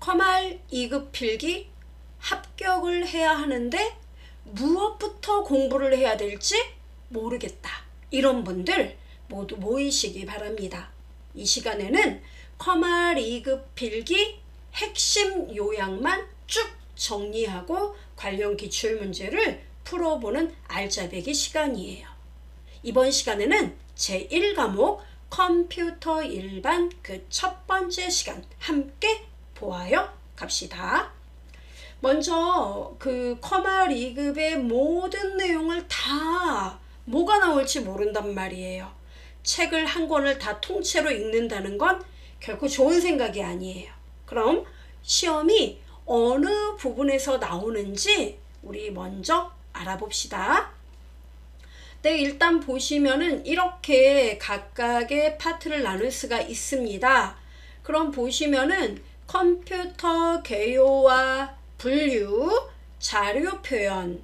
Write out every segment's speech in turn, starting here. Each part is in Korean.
컴알 2급 필기 합격을 해야 하는데 무엇부터 공부를 해야 될지 모르겠다. 이런 분들 모두 모이시기 바랍니다. 이 시간에는 컴알 2급 필기 핵심 요약만 쭉 정리하고 관련 기출문제를 풀어보는 알짜배기 시간이에요. 이번 시간에는 제1과목 컴퓨터 일반 그 첫 번째 시간 함께 보아요 갑시다. 먼저 그 컴알 2급의 모든 내용을 다 뭐가 나올지 모른단 말이에요. 책을 한 권을 다 통째로 읽는다는 건 결코 좋은 생각이 아니에요. 그럼 시험이 어느 부분에서 나오는지 우리 먼저 알아봅시다. 네, 일단 보시면은 이렇게 각각의 파트를 나눌 수가 있습니다. 그럼 보시면은 컴퓨터 개요와 분류, 자료 표현,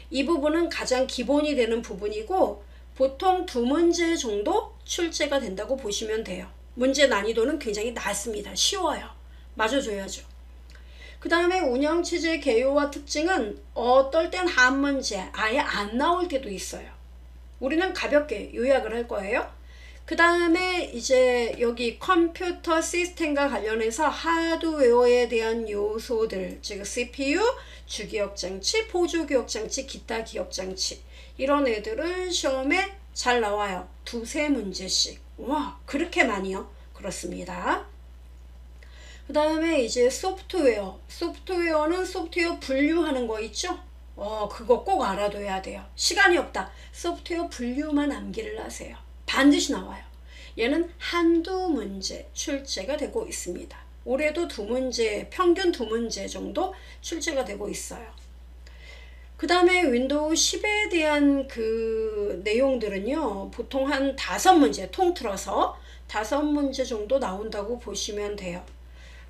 이 부분은 가장 기본이 되는 부분이고 보통 2문제 정도 출제가 된다고 보시면 돼요. 문제 난이도는 굉장히 낮습니다. 쉬워요. 맞아줘야죠. 그 다음에 운영체제 개요와 특징은 어떨 땐 한 문제 아예 안 나올 때도 있어요. 우리는 가볍게 요약을 할 거예요. 그 다음에 이제 여기 컴퓨터 시스템과 관련해서 하드웨어에 대한 요소들, 즉 CPU, 주기억장치, 보조기억장치, 기타 기억장치 이런 애들은 시험에 잘 나와요. 2-3문제씩. 와, 그렇게 많이요? 그렇습니다. 그 다음에 이제 소프트웨어. 소프트웨어는 소프트웨어 분류하는 거 있죠? 그거 꼭 알아둬야 돼요. 시간이 없다. 소프트웨어 분류만 암기를 하세요. 반드시 나와요. 얘는 한두 문제 출제가 되고 있습니다. 올해도 2문제, 평균 2문제 정도 출제가 되고 있어요. 그 다음에 윈도우 10에 대한 그 내용들은요, 보통 한 5문제 통틀어서 5문제 정도 나온다고 보시면 돼요.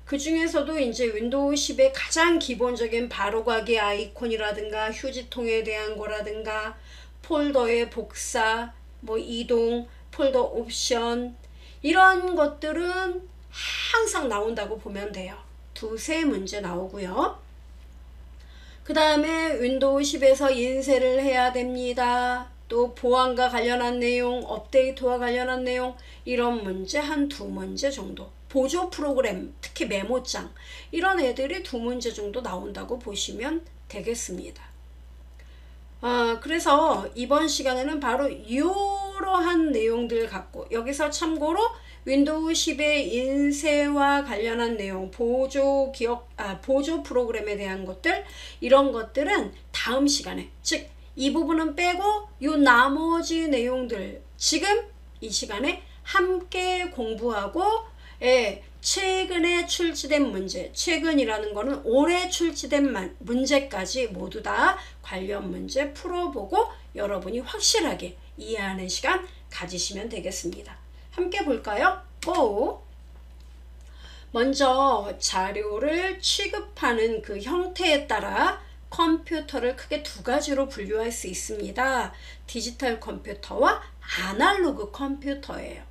그 중에서도 이제 윈도우 10의 가장 기본적인 바로가기 아이콘이라든가 휴지통에 대한 거라든가 폴더의 복사, 뭐 이동, 폴더 옵션 이런 것들은 항상 나온다고 보면 돼요. 2-3문제 나오고요. 그 다음에 윈도우 10에서 인쇄를 해야 됩니다. 또 보안과 관련한 내용, 업데이트와 관련한 내용 이런 문제 한 2문제 정도. 보조 프로그램, 특히 메모장 이런 애들이 2문제 정도 나온다고 보시면 되겠습니다. 그래서 이번 시간에는 바로 이러한 내용들 갖고 여기서 참고로 윈도우 10의 인쇄와 관련한 내용, 보조 프로그램에 대한 것들 이런 것들은 다음 시간에, 즉 이 부분은 빼고 요 나머지 내용들 지금 이 시간에 함께 공부하고 최근에 출제된 문제, 최근이라는 거는 올해 출제된 문제까지 모두 다 관련 문제 풀어보고 여러분이 확실하게 이해하는 시간 가지시면 되겠습니다. 함께 볼까요? 고! 먼저 자료를 취급하는 그 형태에 따라 컴퓨터를 크게 2가지로 분류할 수 있습니다. 디지털 컴퓨터와 아날로그 컴퓨터예요.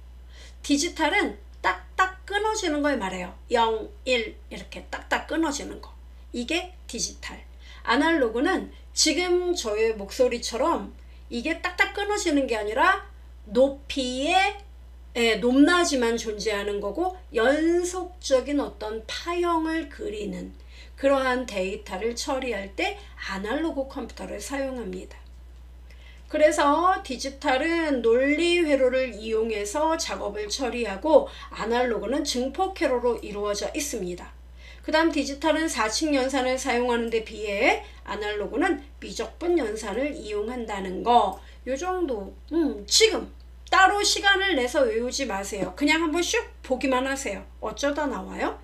디지털은 딱딱 끊어지는 걸 말해요. 0, 1 이렇게 딱딱 끊어지는 거. 이게 디지털. 아날로그는 지금 저의 목소리처럼 이게 딱딱 끊어지는 게 아니라 높이의 높낮이만 존재하는 거고 연속적인 어떤 파형을 그리는 그러한 데이터를 처리할 때 아날로그 컴퓨터를 사용합니다. 그래서 디지털은 논리 회로를 이용해서 작업을 처리하고 아날로그는 증폭 회로로 이루어져 있습니다. 그 다음 디지털은 4층 연산을 사용하는 데 비해 아날로그는 미적분 연산을 이용한다는 거. 요 정도 지금 따로 시간을 내서 외우지 마세요. 그냥 한번 슉 보기만 하세요. 어쩌다 나와요?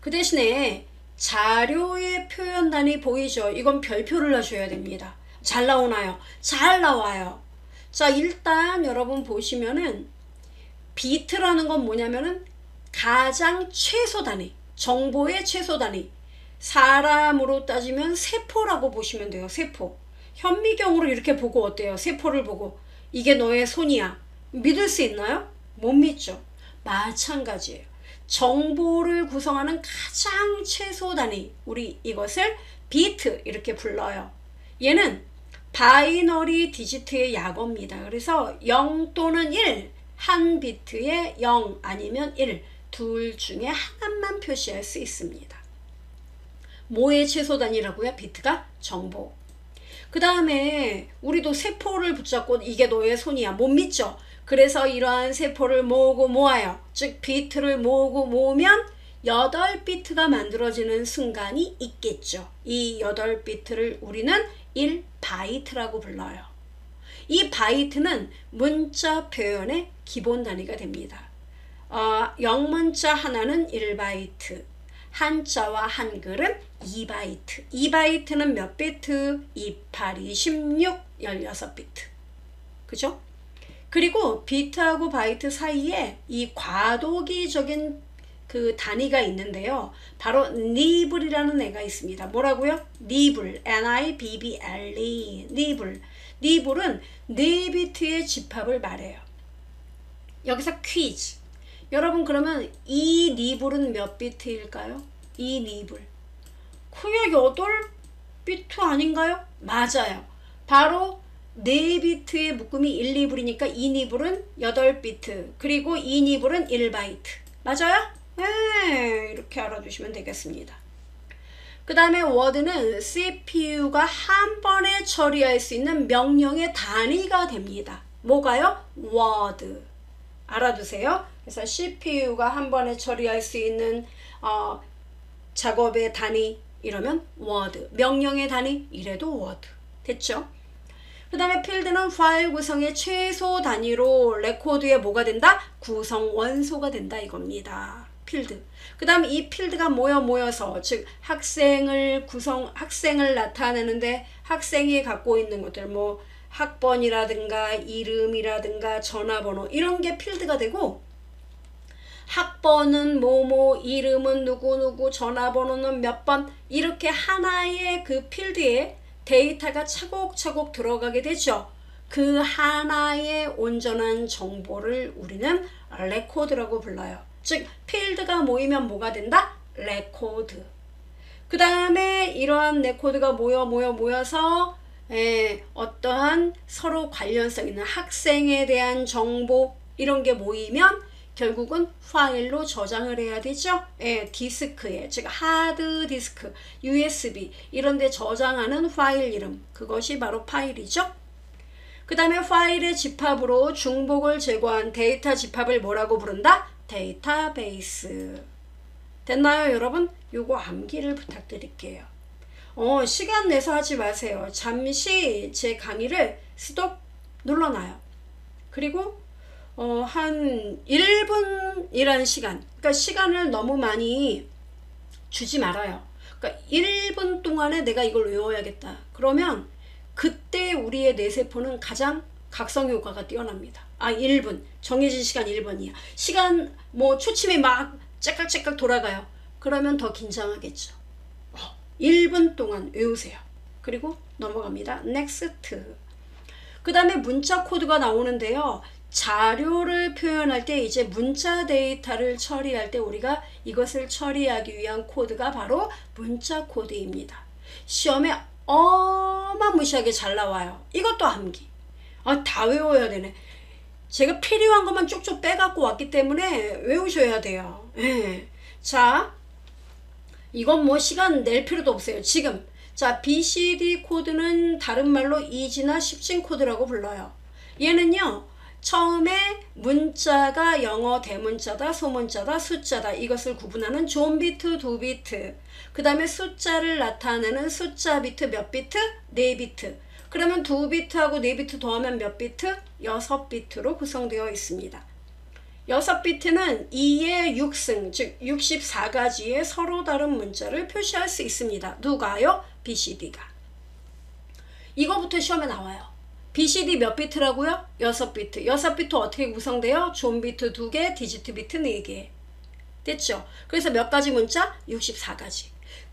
그 대신에 자료의 표현단이 보이죠? 이건 별표를 하셔야 됩니다. 잘 나오나요? 잘 나와요. 자, 일단 여러분 보시면은 비트라는 건 뭐냐면은 가장 최소 단위, 정보의 최소 단위. 사람으로 따지면 세포라고 보시면 돼요. 세포. 현미경으로 이렇게 보고 어때요? 세포를 보고 이게 너의 손이야. 믿을 수 있나요? 못 믿죠. 마찬가지예요. 정보를 구성하는 가장 최소 단위, 우리 이것을 비트 이렇게 불러요. 얘는 바이너리 디지트의 약어입니다. 그래서 0 또는 1, 한 비트에 0 아니면 1, 둘 중에 하나만 표시할 수 있습니다. 뭐의 최소 단위라고요? 비트가 정보. 그 다음에 우리도 세포를 붙잡고 이게 너의 손이야 못 믿죠? 그래서 이러한 세포를 모으고 모아요. 즉 비트를 모으고 모으면 8비트가 만들어지는 순간이 있겠죠. 이 8비트를 우리는 1바이트라고 불러요. 이 바이트는 문자 표현의 기본 단위가 됩니다. 영문자 하나는 1바이트, 한자와 한글은 2바이트. 2바이트는 몇 비트? 2, 8, 2, 16, 16비트. 그죠? 그리고 비트하고 바이트 사이에 이 과도기적인 그 단위가 있는데요. 바로 니블이라는 애가 있습니다. 뭐라고요? 니블, N-I-B-B-L-E, 니블. 니블은 4비트의 집합을 말해요. 여기서 퀴즈. 여러분 그러면 이 니블은 몇 비트일까요? 이 니블. 그게 8비트 아닌가요? 맞아요. 바로 4비트의 묶음이 1, 2불이니까 이 니블은 8비트. 그리고 이 니블은 1바이트. 맞아요? 네, 이렇게 알아두시면 되겠습니다. 그 다음에 워드는 CPU가 한 번에 처리할 수 있는 명령의 단위가 됩니다. 뭐가요? 워드. 알아두세요. 그래서 CPU가 한 번에 처리할 수 있는 작업의 단위 이러면 워드. 명령의 단위 이래도 워드. 됐죠? 그 다음에 필드는 파일 구성의 최소 단위로 레코드에 뭐가 된다? 구성 원소가 된다 이겁니다. 필드. 그 다음 이 필드가 모여서 즉 학생을 나타내는데 학생이 갖고 있는 것들 뭐 학번이라든가 이름이라든가 전화번호 이런 게 필드가 되고 학번은 뭐뭐 이름은 누구누구 전화번호는 몇 번 이렇게 하나의 그 필드에 데이터가 차곡차곡 들어가게 되죠. 그 하나의 온전한 정보를 우리는 레코드라고 불러요. 즉 필드가 모이면 뭐가 된다? 레코드. 그 다음에 이러한 레코드가 모여서 어떠한 서로 관련성 있는 학생에 대한 정보 이런 게 모이면 결국은 파일로 저장을 해야 되죠. 디스크에 즉 하드 디스크, USB 이런 데 저장하는 파일 이름 그것이 바로 파일이죠. 그 다음에 파일의 집합으로 중복을 제거한 데이터 집합을 뭐라고 부른다? 데이터베이스. 됐나요 여러분? 요거 암기를 부탁드릴게요. 시간 내서 하지 마세요. 잠시 제 강의를 스톱 눌러놔요. 그리고 한 1분이라는 시간, 그러니까 시간을 너무 많이 주지 말아요. 그러니까 1분 동안에 내가 이걸 외워야겠다. 그러면 그때 우리의 뇌세포는 가장 각성 효과가 뛰어납니다. 1분. 정해진 시간 1분이야. 시간 뭐 초침이 막 째깍째깍 돌아가요. 그러면 더 긴장하겠죠. 1분 동안 외우세요. 그리고 넘어갑니다. 넥스트. 그 다음에 문자 코드가 나오는데요. 자료를 표현할 때 이제 문자 데이터를 처리할 때 우리가 이것을 처리하기 위한 코드가 바로 문자 코드입니다. 시험에 어마무시하게 잘 나와요. 이것도 암기. 다 외워야 되네. 제가 필요한 것만 쭉쭉 빼갖고 왔기 때문에 외우셔야 돼요. 자, 이건 뭐 시간 낼 필요도 없어요. 지금. 자, BCD 코드는 다른 말로 이지나 십진 코드라고 불러요. 얘는요. 처음에 문자가 영어 대문자다, 소문자다, 숫자다 이것을 구분하는 존 비트, 두 비트. 그 다음에 숫자를 나타내는 숫자 비트 몇 비트? 4비트. 그러면 2비트하고 4비트 더하면 몇 비트? 6비트로 구성되어 있습니다. 6비트는 2의 6승, 즉 64가지의 서로 다른 문자를 표시할 수 있습니다. 누가요? BCD가. 이거부터 시험에 나와요. BCD 몇 비트라고요? 6비트. 6비트 어떻게 구성돼요? 존 비트 2개, 디지트 비트 4개. 됐죠? 그래서 몇 가지 문자? 64가지.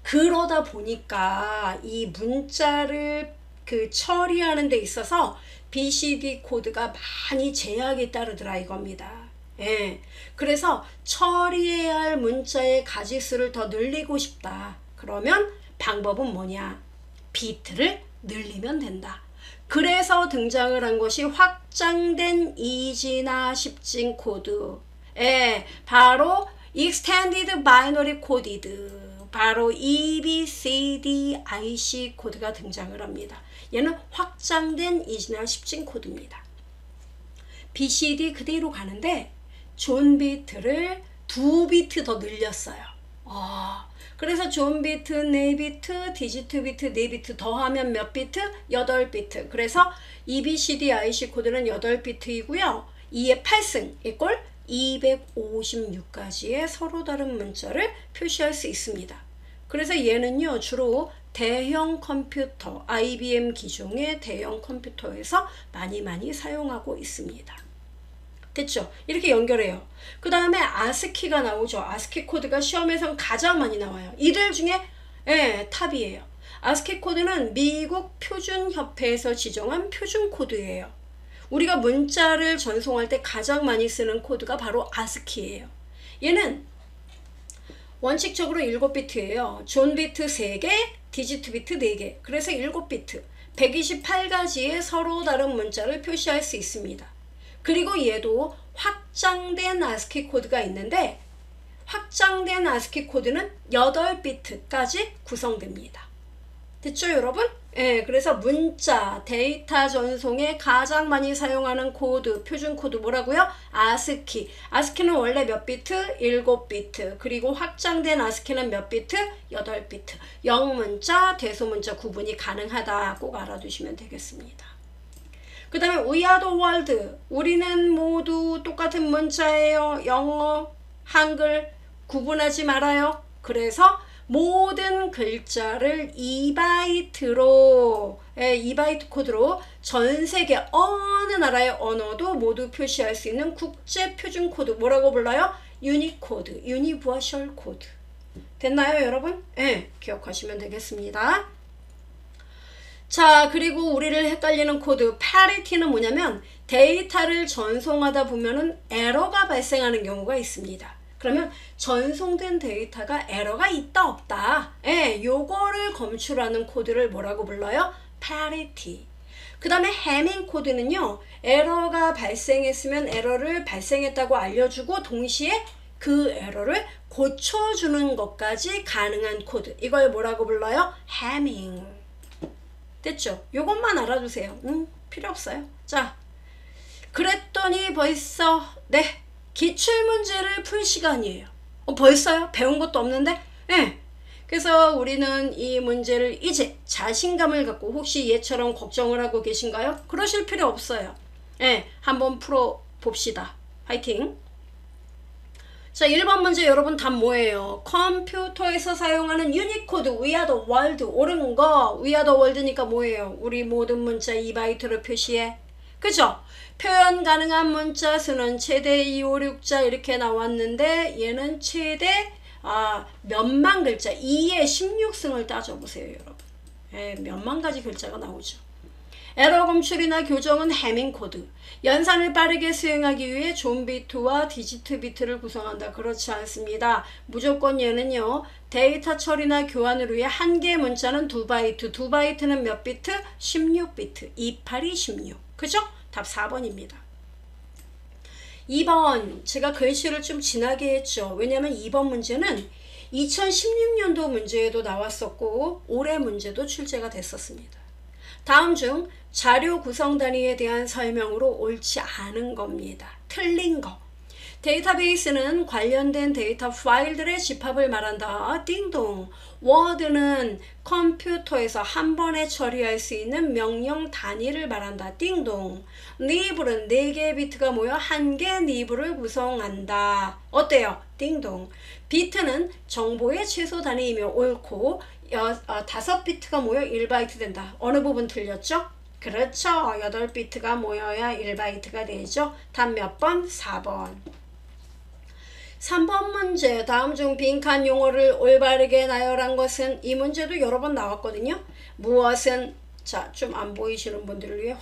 그러다 보니까 이 문자를 처리하는 데 있어서 BCD 코드가 많이 제약이 따르더라 이겁니다. 예. 그래서 처리해야 할 문자의 가지수를 더 늘리고 싶다. 그러면 방법은 뭐냐? 비트를 늘리면 된다. 그래서 등장을 한 것이 확장된 이진아 10진 코드. 예, 바로 Extended Binary Coded. 바로 EBCDIC 코드가 등장을 합니다. 얘는 확장된 이진아 10진 코드입니다. BCD 그대로 가는데 존 비트를 2비트 더 늘렸어요. 그래서 존 비트, 4비트, 디지트 비트, 4비트 더하면 몇 비트? 8비트. 그래서 EBCDIC 코드는 8비트이고요. 2의 8승 이꼴 256가지의 서로 다른 문자를 표시할 수 있습니다. 그래서 얘는요, 주로 대형 컴퓨터, IBM 기종의 대형 컴퓨터에서 많이 사용하고 있습니다. 됐죠? 이렇게 연결해요. 그 다음에 아스키가 나오죠. 아스키 코드가 시험에서 가장 많이 나와요. 이들 중에 탑이에요. 아스키 코드는 미국 표준협회에서 지정한 표준 코드예요. 우리가 문자를 전송할 때 가장 많이 쓰는 코드가 바로 아스키예요. 얘는 원칙적으로 7비트예요. 존 비트 3개, 디지트 비트 4개. 그래서 7비트. 128가지의 서로 다른 문자를 표시할 수 있습니다. 그리고 얘도 확장된 아스키 코드가 있는데 확장된 아스키 코드는 8비트까지 구성됩니다. 됐죠, 여러분? 그래서 문자, 데이터 전송에 가장 많이 사용하는 코드, 표준 코드 뭐라고요? 아스키. 아스키는 원래 몇 비트? 7비트. 그리고 확장된 아스키는 몇 비트? 8비트. 영문자, 대소문자 구분이 가능하다. 꼭 알아두시면 되겠습니다. 그 다음에 We are the world. 우리는 모두 똑같은 문자예요. 영어, 한글 구분하지 말아요. 그래서 모든 글자를 2바이트로 2바이트 코드로 전 세계 어느 나라의 언어도 모두 표시할 수 있는 국제 표준 코드 뭐라고 불러요? 유니코드, 유니버셜 코드. 됐나요, 여러분? 기억하시면 되겠습니다. 자, 그리고 우리를 헷갈리는 코드 parity는 뭐냐면 데이터를 전송하다 보면은 에러가 발생하는 경우가 있습니다. 그러면 전송된 데이터가 에러가 있다 없다. 요거를 검출하는 코드를 뭐라고 불러요? parity. 그 다음에 해밍 코드는요. 에러가 발생했으면 에러를 발생했다고 알려주고 동시에 그 에러를 고쳐주는 것까지 가능한 코드. 이걸 뭐라고 불러요? 해밍. 됐죠? 요것만 알아두세요. 필요 없어요. 자, 그랬더니 벌써 기출문제를 풀 시간이에요. 벌써요? 배운 것도 없는데? 그래서 우리는 이 문제를 이제 자신감을 갖고 혹시 얘처럼 걱정을 하고 계신가요? 그러실 필요 없어요. 한번 풀어봅시다. 화이팅! 자, 1번 문제 여러분 답 뭐예요? 컴퓨터에서 사용하는 유니코드 We are the world. 옳은 거 We are the world니까 뭐예요? 우리 모든 문자 2바이트로 표시해. 그죠? 표현 가능한 문자 수는 최대 2, 5, 6자 이렇게 나왔는데 얘는 최대 몇만 글자 2의 16승을 따져보세요, 여러분. 몇만 가지 글자가 나오죠. 에러 검출이나 교정은 해밍 코드. 연산을 빠르게 수행하기 위해 존 비트와 디지트 비트를 구성한다. 그렇지 않습니다. 무조건 얘는요. 데이터 처리나 교환을 위해 한 개의 문자는 2바이트. 2바이트는 몇 비트? 16비트. 28이 16. 그죠? 답 4번입니다. 2번 제가 글씨를 좀 진하게 했죠. 왜냐하면 2번 문제는 2016년도 문제에도 나왔었고 올해 문제도 출제가 됐었습니다. 다음 중 자료 구성 단위에 대한 설명으로 옳지 않은 겁니다. 틀린 거. 데이터베이스는 관련된 데이터 파일들의 집합을 말한다. 띵동. 워드는 컴퓨터에서 한 번에 처리할 수 있는 명령 단위를 말한다. 띵동. 니블은 4개의 비트가 모여 1개 니블을 구성한다. 어때요? 띵동. 비트는 정보의 최소 단위이며 옳고 5비트가 모여 1바이트 된다. 어느 부분 틀렸죠? 그렇죠. 8비트가 모여야 1바이트가 되죠. 답 몇 번? 4번. 3번 문제. 다음 중 빈칸 용어를 올바르게 나열한 것은 이 문제도 여러 번 나왔거든요. 무엇은 자, 좀 안 보이시는 분들을 위해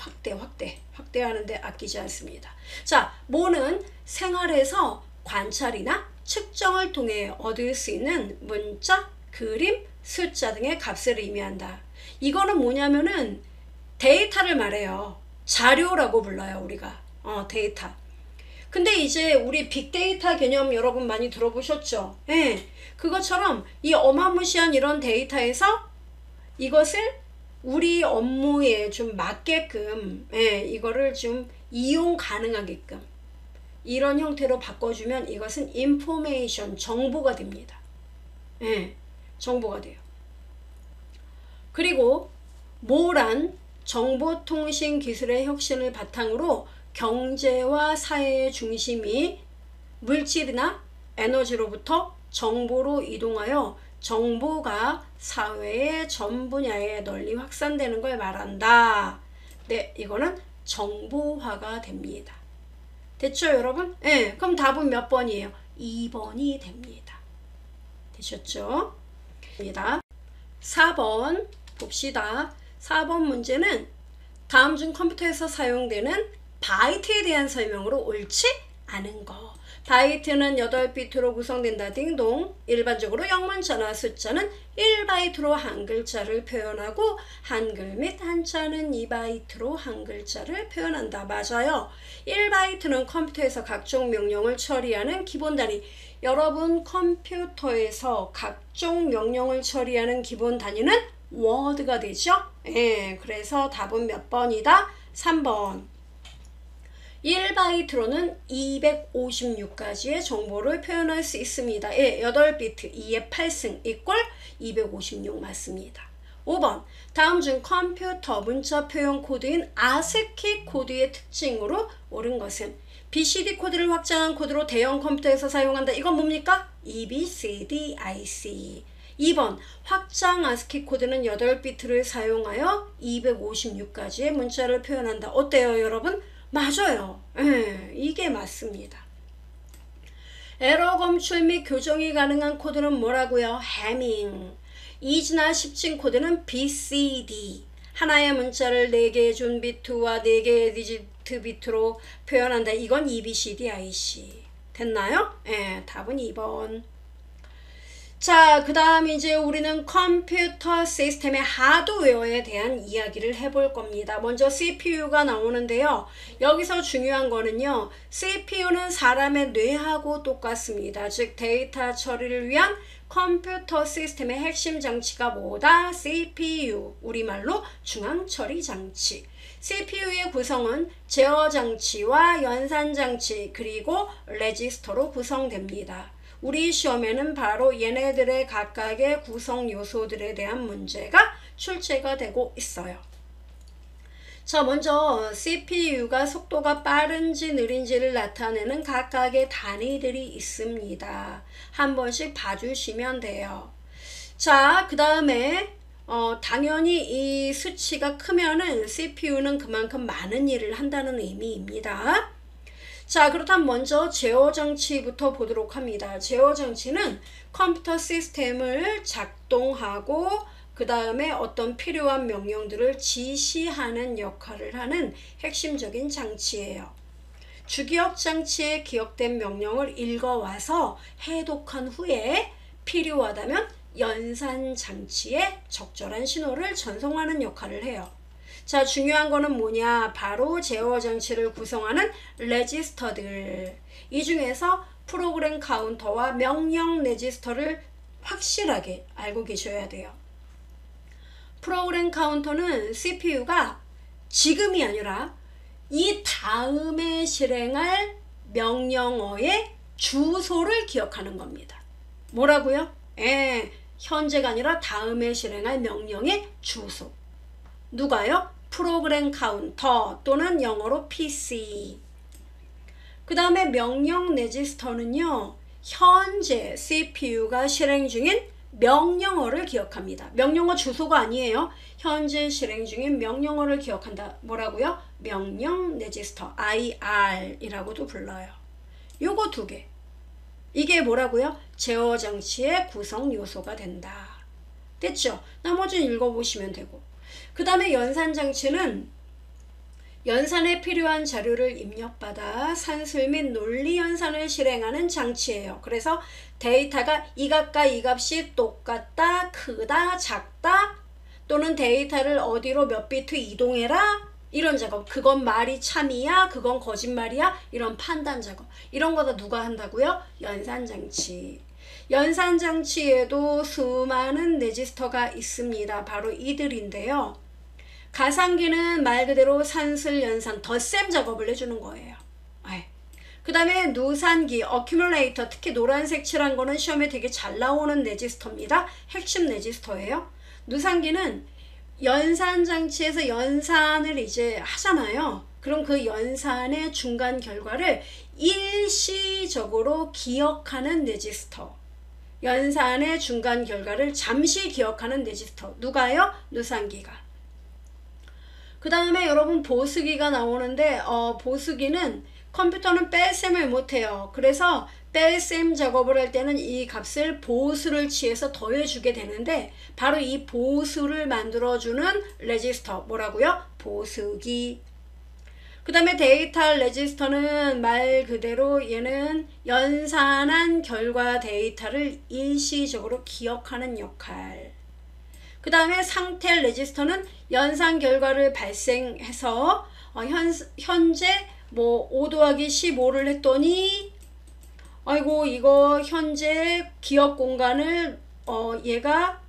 확대하는데 아끼지 않습니다. 자, 뭐는 생활에서 관찰이나 측정을 통해 얻을 수 있는 문자, 그림, 숫자 등의 값을 의미한다. 이거는 뭐냐면은 데이터를 말해요. 자료라고 불러요, 우리가. 데이터. 근데 이제 우리 빅데이터 개념 여러분 많이 들어보셨죠? 예. 그것처럼 이 어마무시한 이런 데이터에서 이것을 우리 업무에 좀 맞게끔, 예, 이거를 좀 이용 가능하게끔 이런 형태로 바꿔주면 이것은 인포메이션, 정보가 됩니다. 예, 정보가 돼요. 그리고 뭐란 정보통신 기술의 혁신을 바탕으로 경제와 사회의 중심이 물질이나 에너지로부터 정보로 이동하여 정보가 사회의 전 분야에 널리 확산되는 걸 말한다. 네, 이거는 정보화가 됩니다. 됐죠, 여러분? 네, 그럼 답은 몇 번이에요? 2번이 됩니다. 되셨죠? 4번 봅시다. 4번 문제는 다음 중 컴퓨터에서 사용되는 바이트에 대한 설명으로 옳지 않은 거. 바이트는 8비트로 구성된다. 딩동. 일반적으로 영문자나 숫자는 1바이트로 한 글자를 표현하고 한글 및 한자는 2바이트로 한 글자를 표현한다. 맞아요. 1바이트는 컴퓨터에서 각종 명령을 처리하는 기본 단위. 여러분 컴퓨터에서 각종 명령을 처리하는 기본 단위는 워드가 되죠? 예, 그래서 답은 몇 번이다? 3번. 1바이트로는 256가지의 정보를 표현할 수 있습니다. 예, 8비트 2의 8승 이꼴 256 맞습니다. 5번. 다음 중 컴퓨터 문자 표현 코드인 아스키 코드의 특징으로 옳은 것은 BCD 코드를 확장한 코드로 대형 컴퓨터에서 사용한다. 이건 뭡니까? EBCDIC. 2번. 확장 아스키 코드는 8비트를 사용하여 256가지의 문자를 표현한다. 어때요, 여러분? 맞아요. 이게 맞습니다. 에러 검출 및 교정이 가능한 코드는 뭐라고요? 해밍. 2지나 10진 코드는 BCD. 하나의 문자를 4개의 준 비트와 4개의 디지트 비트로 표현한다. 이건 EBCDIC. 됐나요? 예, 답은 2번. 자, 그 다음 이제 우리는 컴퓨터 시스템의 하드웨어에 대한 이야기를 해볼 겁니다. 먼저 CPU가 나오는데요. 여기서 중요한 거는요. CPU는 사람의 뇌하고 똑같습니다. 즉 데이터 처리를 위한 컴퓨터 시스템의 핵심 장치가 뭐다? CPU, 우리말로 중앙처리장치. CPU의 구성은 제어장치와 연산장치 그리고 레지스터로 구성됩니다. 우리 시험에는 바로 얘네들의 각각의 구성 요소들에 대한 문제가 출제가 되고 있어요. 자, 먼저 CPU가 속도가 빠른지 느린지를 나타내는 각각의 단위들이 있습니다. 한 번씩 봐주시면 돼요. 자, 그 다음에 당연히 이 수치가 크면은 CPU는 그만큼 많은 일을 한다는 의미입니다. 자, 그렇다면 먼저 제어장치부터 보도록 합니다. 제어장치는 컴퓨터 시스템을 작동하고 그 다음에 어떤 필요한 명령들을 지시하는 역할을 하는 핵심적인 장치예요. 주기억 장치에 기억된 명령을 읽어와서 해독한 후에 필요하다면 연산 장치에 적절한 신호를 전송하는 역할을 해요. 자, 중요한 거는 뭐냐? 바로 제어 장치를 구성하는 레지스터들. 이 중에서 프로그램 카운터와 명령 레지스터를 확실하게 알고 계셔야 돼요. 프로그램 카운터는 CPU가 지금이 아니라 이 다음에 실행할 명령어의 주소를 기억하는 겁니다. 뭐라고요? 현재가 아니라 다음에 실행할 명령의 주소. 누가요? 프로그램 카운터 또는 영어로 PC. 그 다음에 명령 레지스터는요. 현재 CPU가 실행 중인 명령어를 기억합니다. 명령어 주소가 아니에요. 현재 실행 중인 명령어를 기억한다. 뭐라고요? 명령 레지스터 IR이라고도 불러요. 요거 두 개. 이게 뭐라고요? 제어 장치의 구성 요소가 된다. 됐죠? 나머지는 읽어보시면 되고. 그 다음에 연산장치는 연산에 필요한 자료를 입력받아 산술 및 논리 연산을 실행하는 장치예요. 그래서 데이터가 이 값과 이 값이 똑같다, 크다, 작다, 또는 데이터를 어디로 몇 비트 이동해라, 이런 작업. 그건 말이 참이야, 그건 거짓말이야, 이런 판단 작업. 이런 거 다 누가 한다고요? 연산장치. 연산장치에도 수많은 레지스터가 있습니다. 바로 이들인데요. 가상기는 말 그대로 산술 연산, 덧셈 작업을 해주는 거예요. 그 다음에 누산기, 어큐뮬레이터, 특히 노란색 칠한 거는 시험에 되게 잘 나오는 레지스터입니다. 핵심 레지스터예요. 누산기는 연산장치에서 연산을 이제 하잖아요. 그럼 그 연산의 중간 결과를 일시적으로 기억하는 레지스터. 연산의 중간 결과를 잠시 기억하는 레지스터. 누가요? 누산기가. 그 다음에 여러분 보수기가 나오는데 보수기는 컴퓨터는 뺄셈을 못해요. 그래서 뺄셈 작업을 할 때는 이 값을 보수를 취해서 더해주게 되는데 바로 이 보수를 만들어주는 레지스터. 뭐라고요? 보수기. 그 다음에 데이터 레지스터는 말 그대로 얘는 연산한 결과 데이터를 일시적으로 기억하는 역할. 그 다음에 상태 레지스터는 연산 결과를 발생해서 현재 뭐 5 더하기 15를 했더니 아이고 이거 현재 기억 공간을 얘가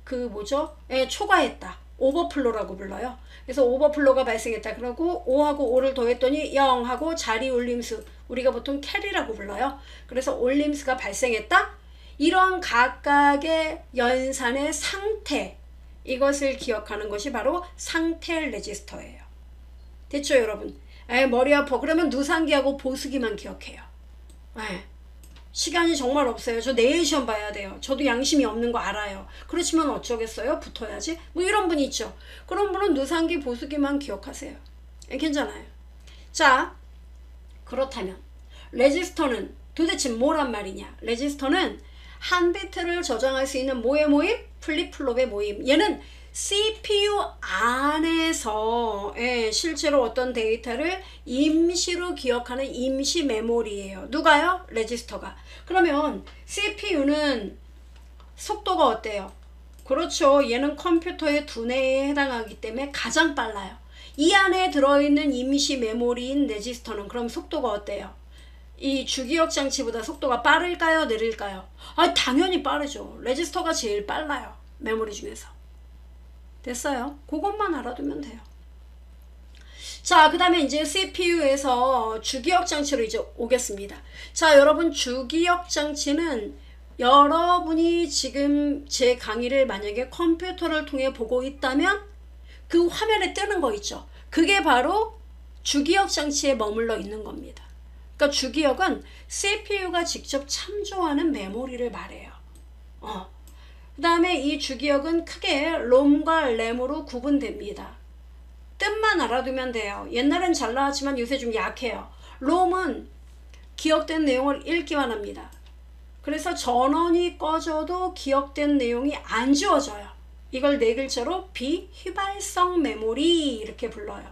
그 뭐죠? 초과했다. 오버플로라고 불러요. 그래서 오버플로가 발생했다. 그러고 5하고 5를 더했더니 0하고 자리 올림수, 우리가 보통 캐리라고 불러요. 그래서 올림수가 발생했다. 이런 각각의 연산의 상태, 이것을 기억하는 것이 바로 상태 레지스터예요. 됐죠 여러분? 머리 아파. 그러면 누산기하고 보수기만 기억해요. 시간이 정말 없어요. 저 내일 시험 봐야 돼요. 저도 양심이 없는 거 알아요. 그렇지만 어쩌겠어요? 붙어야지. 뭐 이런 분 있죠. 그런 분은 누산기, 보수기만 기억하세요. 괜찮아요. 자, 그렇다면 레지스터는 도대체 뭐란 말이냐? 레지스터는 한 비트를 저장할 수 있는 뭐의 모임? 플립플롭의 모임. 얘는 CPU 안에서 실제로 어떤 데이터를 임시로 기억하는 임시 메모리예요. 누가요? 레지스터가. 그러면 CPU는 속도가 어때요? 그렇죠. 얘는 컴퓨터의 두뇌에 해당하기 때문에 가장 빨라요. 이 안에 들어있는 임시 메모리인 레지스터는 그럼 속도가 어때요? 이 주기억 장치보다 속도가 빠를까요? 느릴까요? 당연히 빠르죠. 레지스터가 제일 빨라요. 메모리 중에서. 됐어요? 그것만 알아두면 돼요. 자, 그 다음에 이제 CPU에서 주기억 장치로 이제 오겠습니다. 자, 여러분 주기억 장치는 여러분이 지금 제 강의를 만약에 컴퓨터를 통해 보고 있다면 그 화면에 뜨는 거 있죠. 그게 바로 주기억 장치에 머물러 있는 겁니다. 그러니까 주기억은 CPU가 직접 참조하는 메모리를 말해요. 그 다음에 이 주기억은 크게 롬과 램으로 구분됩니다. 뜻만 알아두면 돼요. 옛날엔 잘 나왔지만 요새 좀 약해요. 롬은 기억된 내용을 읽기만 합니다. 그래서 전원이 꺼져도 기억된 내용이 안 지워져요. 이걸 네 글자로 비휘발성 메모리 이렇게 불러요.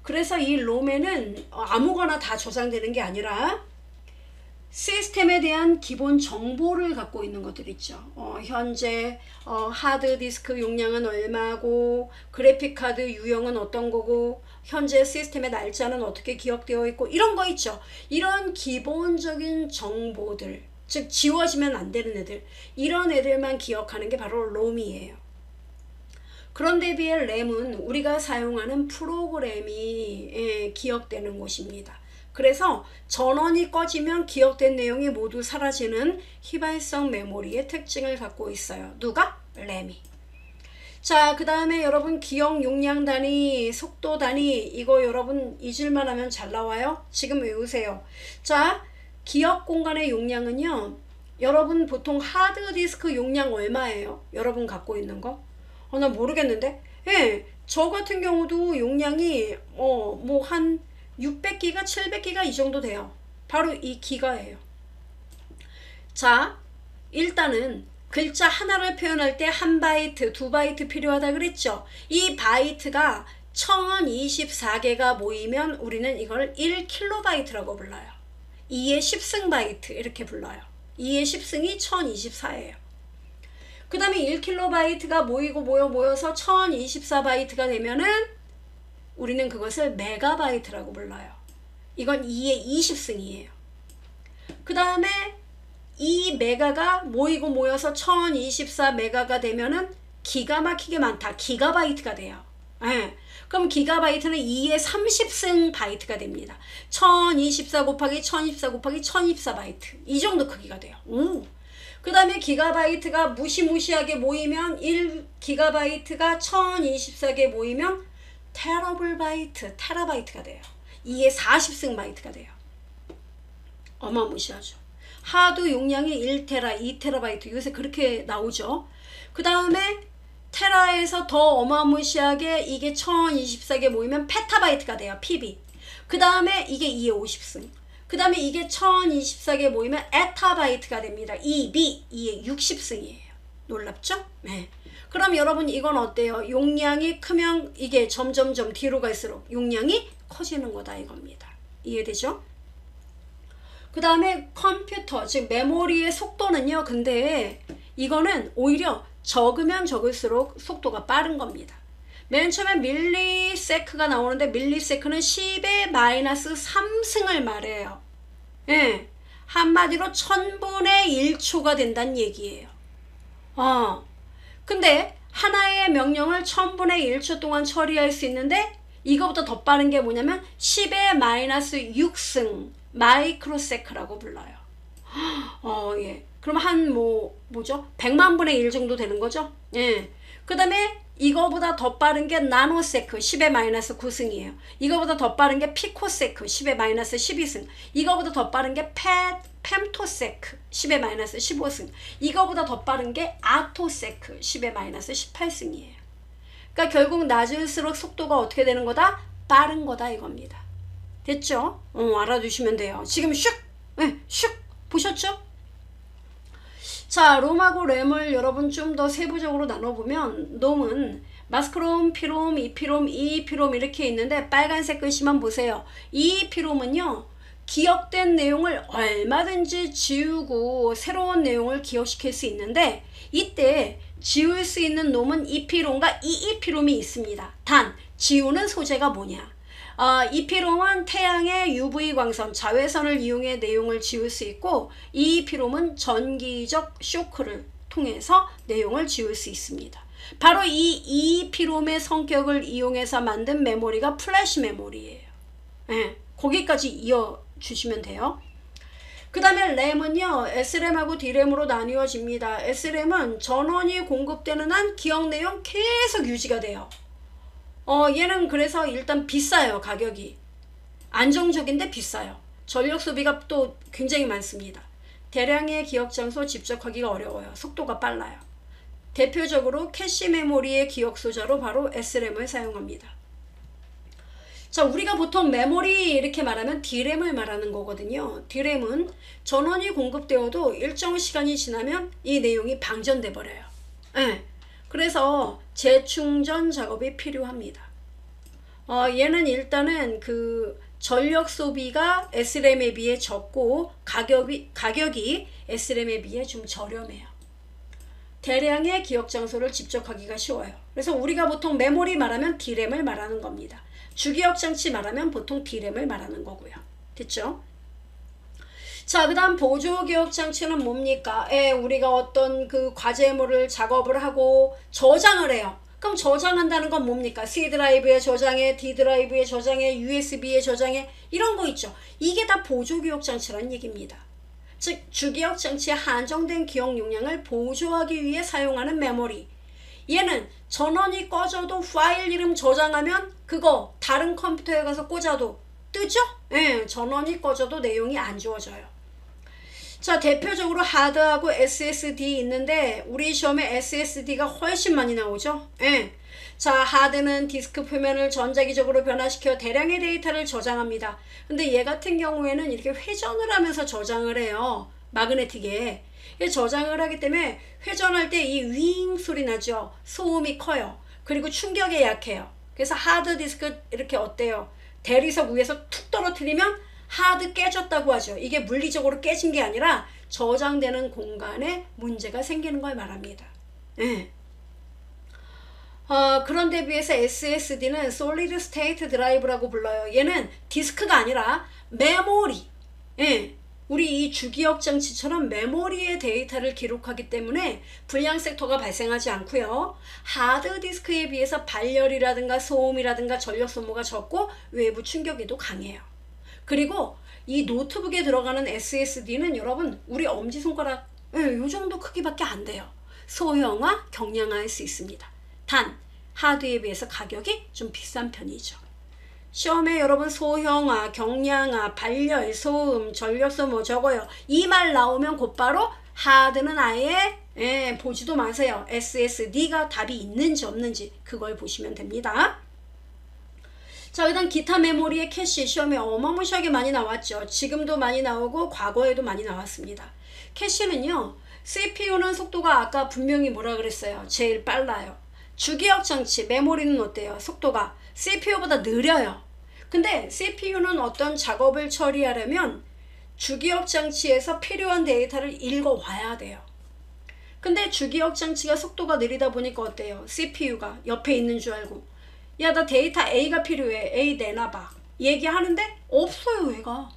그래서 이 롬에는 아무거나 다 저장되는 게 아니라 시스템에 대한 기본 정보를 갖고 있는 것들 있죠. 현재 하드디스크 용량은 얼마고, 그래픽카드 유형은 어떤 거고, 현재 시스템의 날짜는 어떻게 기억되어 있고, 이런 거 있죠. 이런 기본적인 정보들, 즉 지워지면 안 되는 애들, 이런 애들만 기억하는 게 바로 롬이에요. 그런데 비해 램은 우리가 사용하는 프로그램이 기억되는 곳입니다. 그래서 전원이 꺼지면 기억된 내용이 모두 사라지는 휘발성 메모리의 특징을 갖고 있어요. 누가? 램이. 자, 그 다음에 여러분 기억 용량 단위, 속도 단위, 이거 여러분 잊을만 하면 잘 나와요. 지금 외우세요. 자, 기억 공간의 용량은요, 여러분 보통 하드디스크 용량 얼마예요? 여러분 갖고 있는 거? 나 모르겠는데? 저 같은 경우도 용량이 뭐 한 600기가, 700기가 이 정도 돼요. 바로 이 기가예요. 자, 일단은 글자 하나를 표현할 때 1바이트, 2바이트 필요하다 그랬죠. 이 바이트가 1024개가 모이면 우리는 이걸 1kB라고 불러요. 2의 10승 바이트 이렇게 불러요. 2의 10승이 1024예요. 그 다음에 1kB가 모여서 1024바이트가 되면은 우리는 그것을 메가바이트라고 불러요. 이건 2의 20승이에요. 그 다음에 이 메가가 모여서 1024 메가가 되면은 기가 막히게 많다. 기가바이트가 돼요. 예. 그럼 기가바이트는 2의 30승 바이트가 됩니다. 1024 곱하기 1024 곱하기 1024바이트. 이 정도 크기가 돼요. 그 다음에 기가바이트가 무시무시하게 모이면 1기가바이트가 1024개 모이면 테라바이트가 돼요. 2의 40승 바이트가 돼요. 어마무시하죠. 하도 용량이 1테라, 2테라바이트 요새 그렇게 나오죠. 그 다음에 테라에서 더 어마무시하게 이게 1024개 모이면 페타바이트가 돼요. PB. 그 다음에 이게 2의 50승. 그 다음에 이게 1024개 모이면 에타바이트가 됩니다. 2B, 2의 60승이에요. 놀랍죠? 네. 그럼 여러분 이건 어때요? 용량이 크면 이게 점점점 뒤로 갈수록 용량이 커지는 거다 이겁니다. 이해되죠? 그 다음에 컴퓨터, 즉 메모리의 속도는요. 근데 이거는 오히려 적으면 적을수록 속도가 빠른 겁니다. 맨 처음에 밀리세크가 나오는데 밀리세크는 10의 마이너스 3승을 말해요. 예, 한마디로 1000분의 1초가 된다는 얘기예요. 근데 하나의 명령을 1000분의 1초 동안 처리할 수 있는데 이거보다 더 빠른 게 뭐냐면 10의 마이너스 6승 마이크로세크라고 불러요. 예. 그럼 뭐죠? 100만 분의 1 정도 되는 거죠? 예. 그 다음에 이거보다 더 빠른 게 나노세크 10의 마이너스 9승이에요. 이거보다 더 빠른 게 피코세크 10의 마이너스 12승. 이거보다 더 빠른 게 펜토세크 10의 마이너스 15승. 이거보다 더 빠른 게 아토세크 10의 마이너스 18승이에요. 그러니까 결국 낮을수록 속도가 어떻게 되는 거다? 빠른 거다 이겁니다. 됐죠? 알아두시면 돼요. 지금 슉! 네, 슉! 보셨죠? 자, 롬하고 램을 여러분 좀 더 세부적으로 나눠보면 롬은 마스크롬, 피롬, 이피롬, 이피롬 이렇게 있는데 빨간색 글씨만 보세요. 이피롬은요. 기억된 내용을 얼마든지 지우고 새로운 내용을 기억시킬 수 있는데 이때 지울 수 있는 놈은 이피롬과 이이피롬이 있습니다. 단 지우는 소재가 뭐냐? 이피롬은 태양의 UV 광선, 자외선을 이용해 내용을 지울 수 있고 이피롬은 전기적 쇼크를 통해서 내용을 지울 수 있습니다. 바로 이 이피롬의 성격을 이용해서 만든 메모리가 플래시 메모리예요. 네, 거기까지 이어주시면 돼요. 그 다음에 램은요. SRAM하고 DRAM으로 나뉘어집니다. SRAM은 전원이 공급되는 한 기억 내용 계속 유지가 돼요. 얘는 그래서 일단 비싸요. 가격이 안정적인데 비싸요. 전력 소비가 또 굉장히 많습니다. 대량의 기억 장소 집적하기가 어려워요. 속도가 빨라요. 대표적으로 캐시 메모리의 기억 소자로 바로 SRAM을 사용합니다. 자, 우리가 보통 메모리 이렇게 말하면 DRAM을 말하는 거거든요. DRAM은 전원이 공급되어도 일정 시간이 지나면 이 내용이 방전돼 버려요. 네. 그래서 재충전 작업이 필요합니다. 얘는 일단은 그 전력 소비가 SRAM에 비해 적고 가격이 SRAM에 비해 좀 저렴해요. 대량의 기억 장소를 집적하기가 쉬워요. 그래서 우리가 보통 메모리 말하면 DRAM을 말하는 겁니다. 주기억 장치 말하면 보통 DRAM을 말하는 거고요. 됐죠? 자, 그 다음 보조기억 장치는 뭡니까? 우리가 어떤 그 과제물을 작업을 하고 저장을 해요. 그럼 저장한다는 건 뭡니까? C 드라이브에 저장해, D 드라이브에 저장해, USB에 저장해 이런 거 있죠. 이게 다 보조기억 장치라는 얘기입니다. 즉 주기억 장치의 한정된 기억 용량을 보조하기 위해 사용하는 메모리. 얘는 전원이 꺼져도 파일 이름 저장하면 그거 다른 컴퓨터에 가서 꽂아도 뜨죠? 예, 전원이 꺼져도 내용이 안 지워져요. 자, 대표적으로 하드하고 SSD 있는데 우리 시험에 SSD가 훨씬 많이 나오죠? 예. 자, 하드는 디스크 표면을 전자기적으로 변화시켜 대량의 데이터를 저장합니다. 근데 얘 같은 경우에는 이렇게 회전을 하면서 저장을 해요. 마그네틱에. 저장을 하기 때문에 회전할 때 이 윙 소리 나죠. 소음이 커요. 그리고 충격에 약해요. 그래서 하드디스크 이렇게 어때요? 대리석 위에서 툭 떨어뜨리면 하드 깨졌다고 하죠. 이게 물리적으로 깨진 게 아니라 저장되는 공간에 문제가 생기는 걸 말합니다. 네. 그런데 비해서 SSD는 Solid State Drive라고 불러요. 얘는 디스크가 아니라 메모리. 예. 우리 이 주기억 장치처럼 메모리의 데이터를 기록하기 때문에 불량 섹터가 발생하지 않고요. 하드디스크에 비해서 발열이라든가 소음이라든가 전력 소모가 적고 외부 충격에도 강해요. 그리고 이 노트북에 들어가는 SSD는 여러분 우리 엄지손가락 요 정도 크기밖에 안 돼요. 소형화, 경량화할 수 있습니다. 단 하드에 비해서 가격이 좀 비싼 편이죠. 시험에 여러분 소형화, 경량화, 발열, 소음, 전력소모 적어요. 이 말 나오면 곧바로 하드는 아예 보지도 마세요. SSD가 답이 있는지 없는지 그걸 보시면 됩니다. 자, 그다음 기타 메모리의 캐시 시험에 어마무시하게 많이 나왔죠. 지금도 많이 나오고 과거에도 많이 나왔습니다. 캐시는요. CPU는 속도가 아까 분명히 뭐라 그랬어요. 제일 빨라요. 주기억 장치 메모리는 어때요? 속도가 CPU보다 느려요. 근데 CPU는 어떤 작업을 처리하려면 주기억 장치에서 필요한 데이터를 읽어와야 돼요. 근데 주기억 장치가 속도가 느리다 보니까 어때요? CPU가 옆에 있는 줄 알고 야, 나 데이터 A가 필요해. A 내놔봐. 얘기하는데 없어요, 얘가.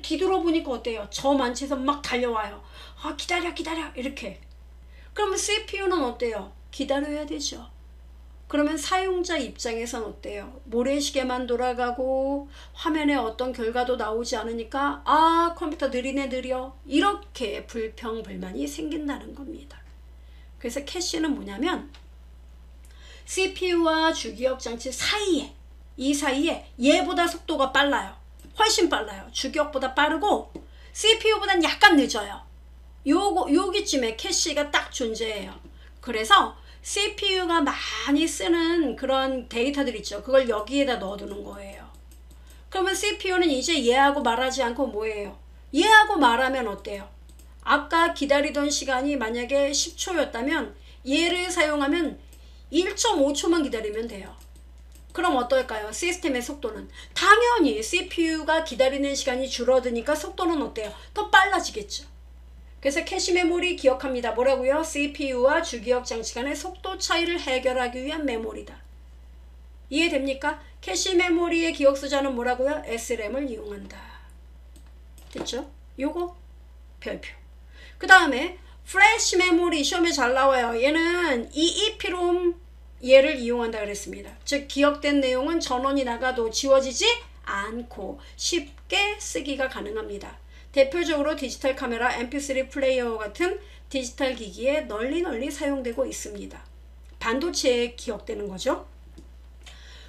뒤돌아보니까 어때요? 저 만치에서 막 달려와요. 아, 기다려 이렇게. 그러면 CPU는 어때요? 기다려야 되죠. 그러면 사용자 입장에선 어때요? 모래시계만 돌아가고 화면에 어떤 결과도 나오지 않으니까 아, 컴퓨터 느리네 느려. 이렇게 불평불만이 생긴다는 겁니다. 그래서 캐시는 뭐냐면 CPU와 주기억 장치 사이에 이 사이에 얘보다 속도가 빨라요. 훨씬 빨라요. 주기억보다 빠르고 CPU보단 약간 늦어요. 여기쯤에 캐시가 딱 존재해요. 그래서 CPU가 많이 쓰는 그런 데이터들 있죠. 그걸 여기에다 넣어두는 거예요. 그러면 CPU는 이제 얘하고 말하지 않고 뭐예요? 얘하고 말하면 어때요? 아까 기다리던 시간이 만약에 10초였다면 얘를 사용하면 1.5초만 기다리면 돼요. 그럼 어떨까요? 시스템의 속도는 당연히 CPU가 기다리는 시간이 줄어드니까 속도는 어때요? 더 빨라지겠죠. 그래서 캐시 메모리 기억합니다. 뭐라고요? CPU와 주기억 장치 간의 속도 차이를 해결하기 위한 메모리다. 이해됩니까? 캐시 메모리의 기억 수자는 뭐라고요? SRAM을 이용한다. 됐죠? 요거 별표. 그 다음에 플래시 메모리 시험에 잘 나와요. 얘는 EEPROM 얘를 이용한다 그랬습니다. 즉 기억된 내용은 전원이 나가도 지워지지 않고 쉽게 쓰기가 가능합니다. 대표적으로 디지털 카메라, MP3 플레이어 같은 디지털 기기에 널리 사용되고 있습니다. 반도체에 기억되는 거죠.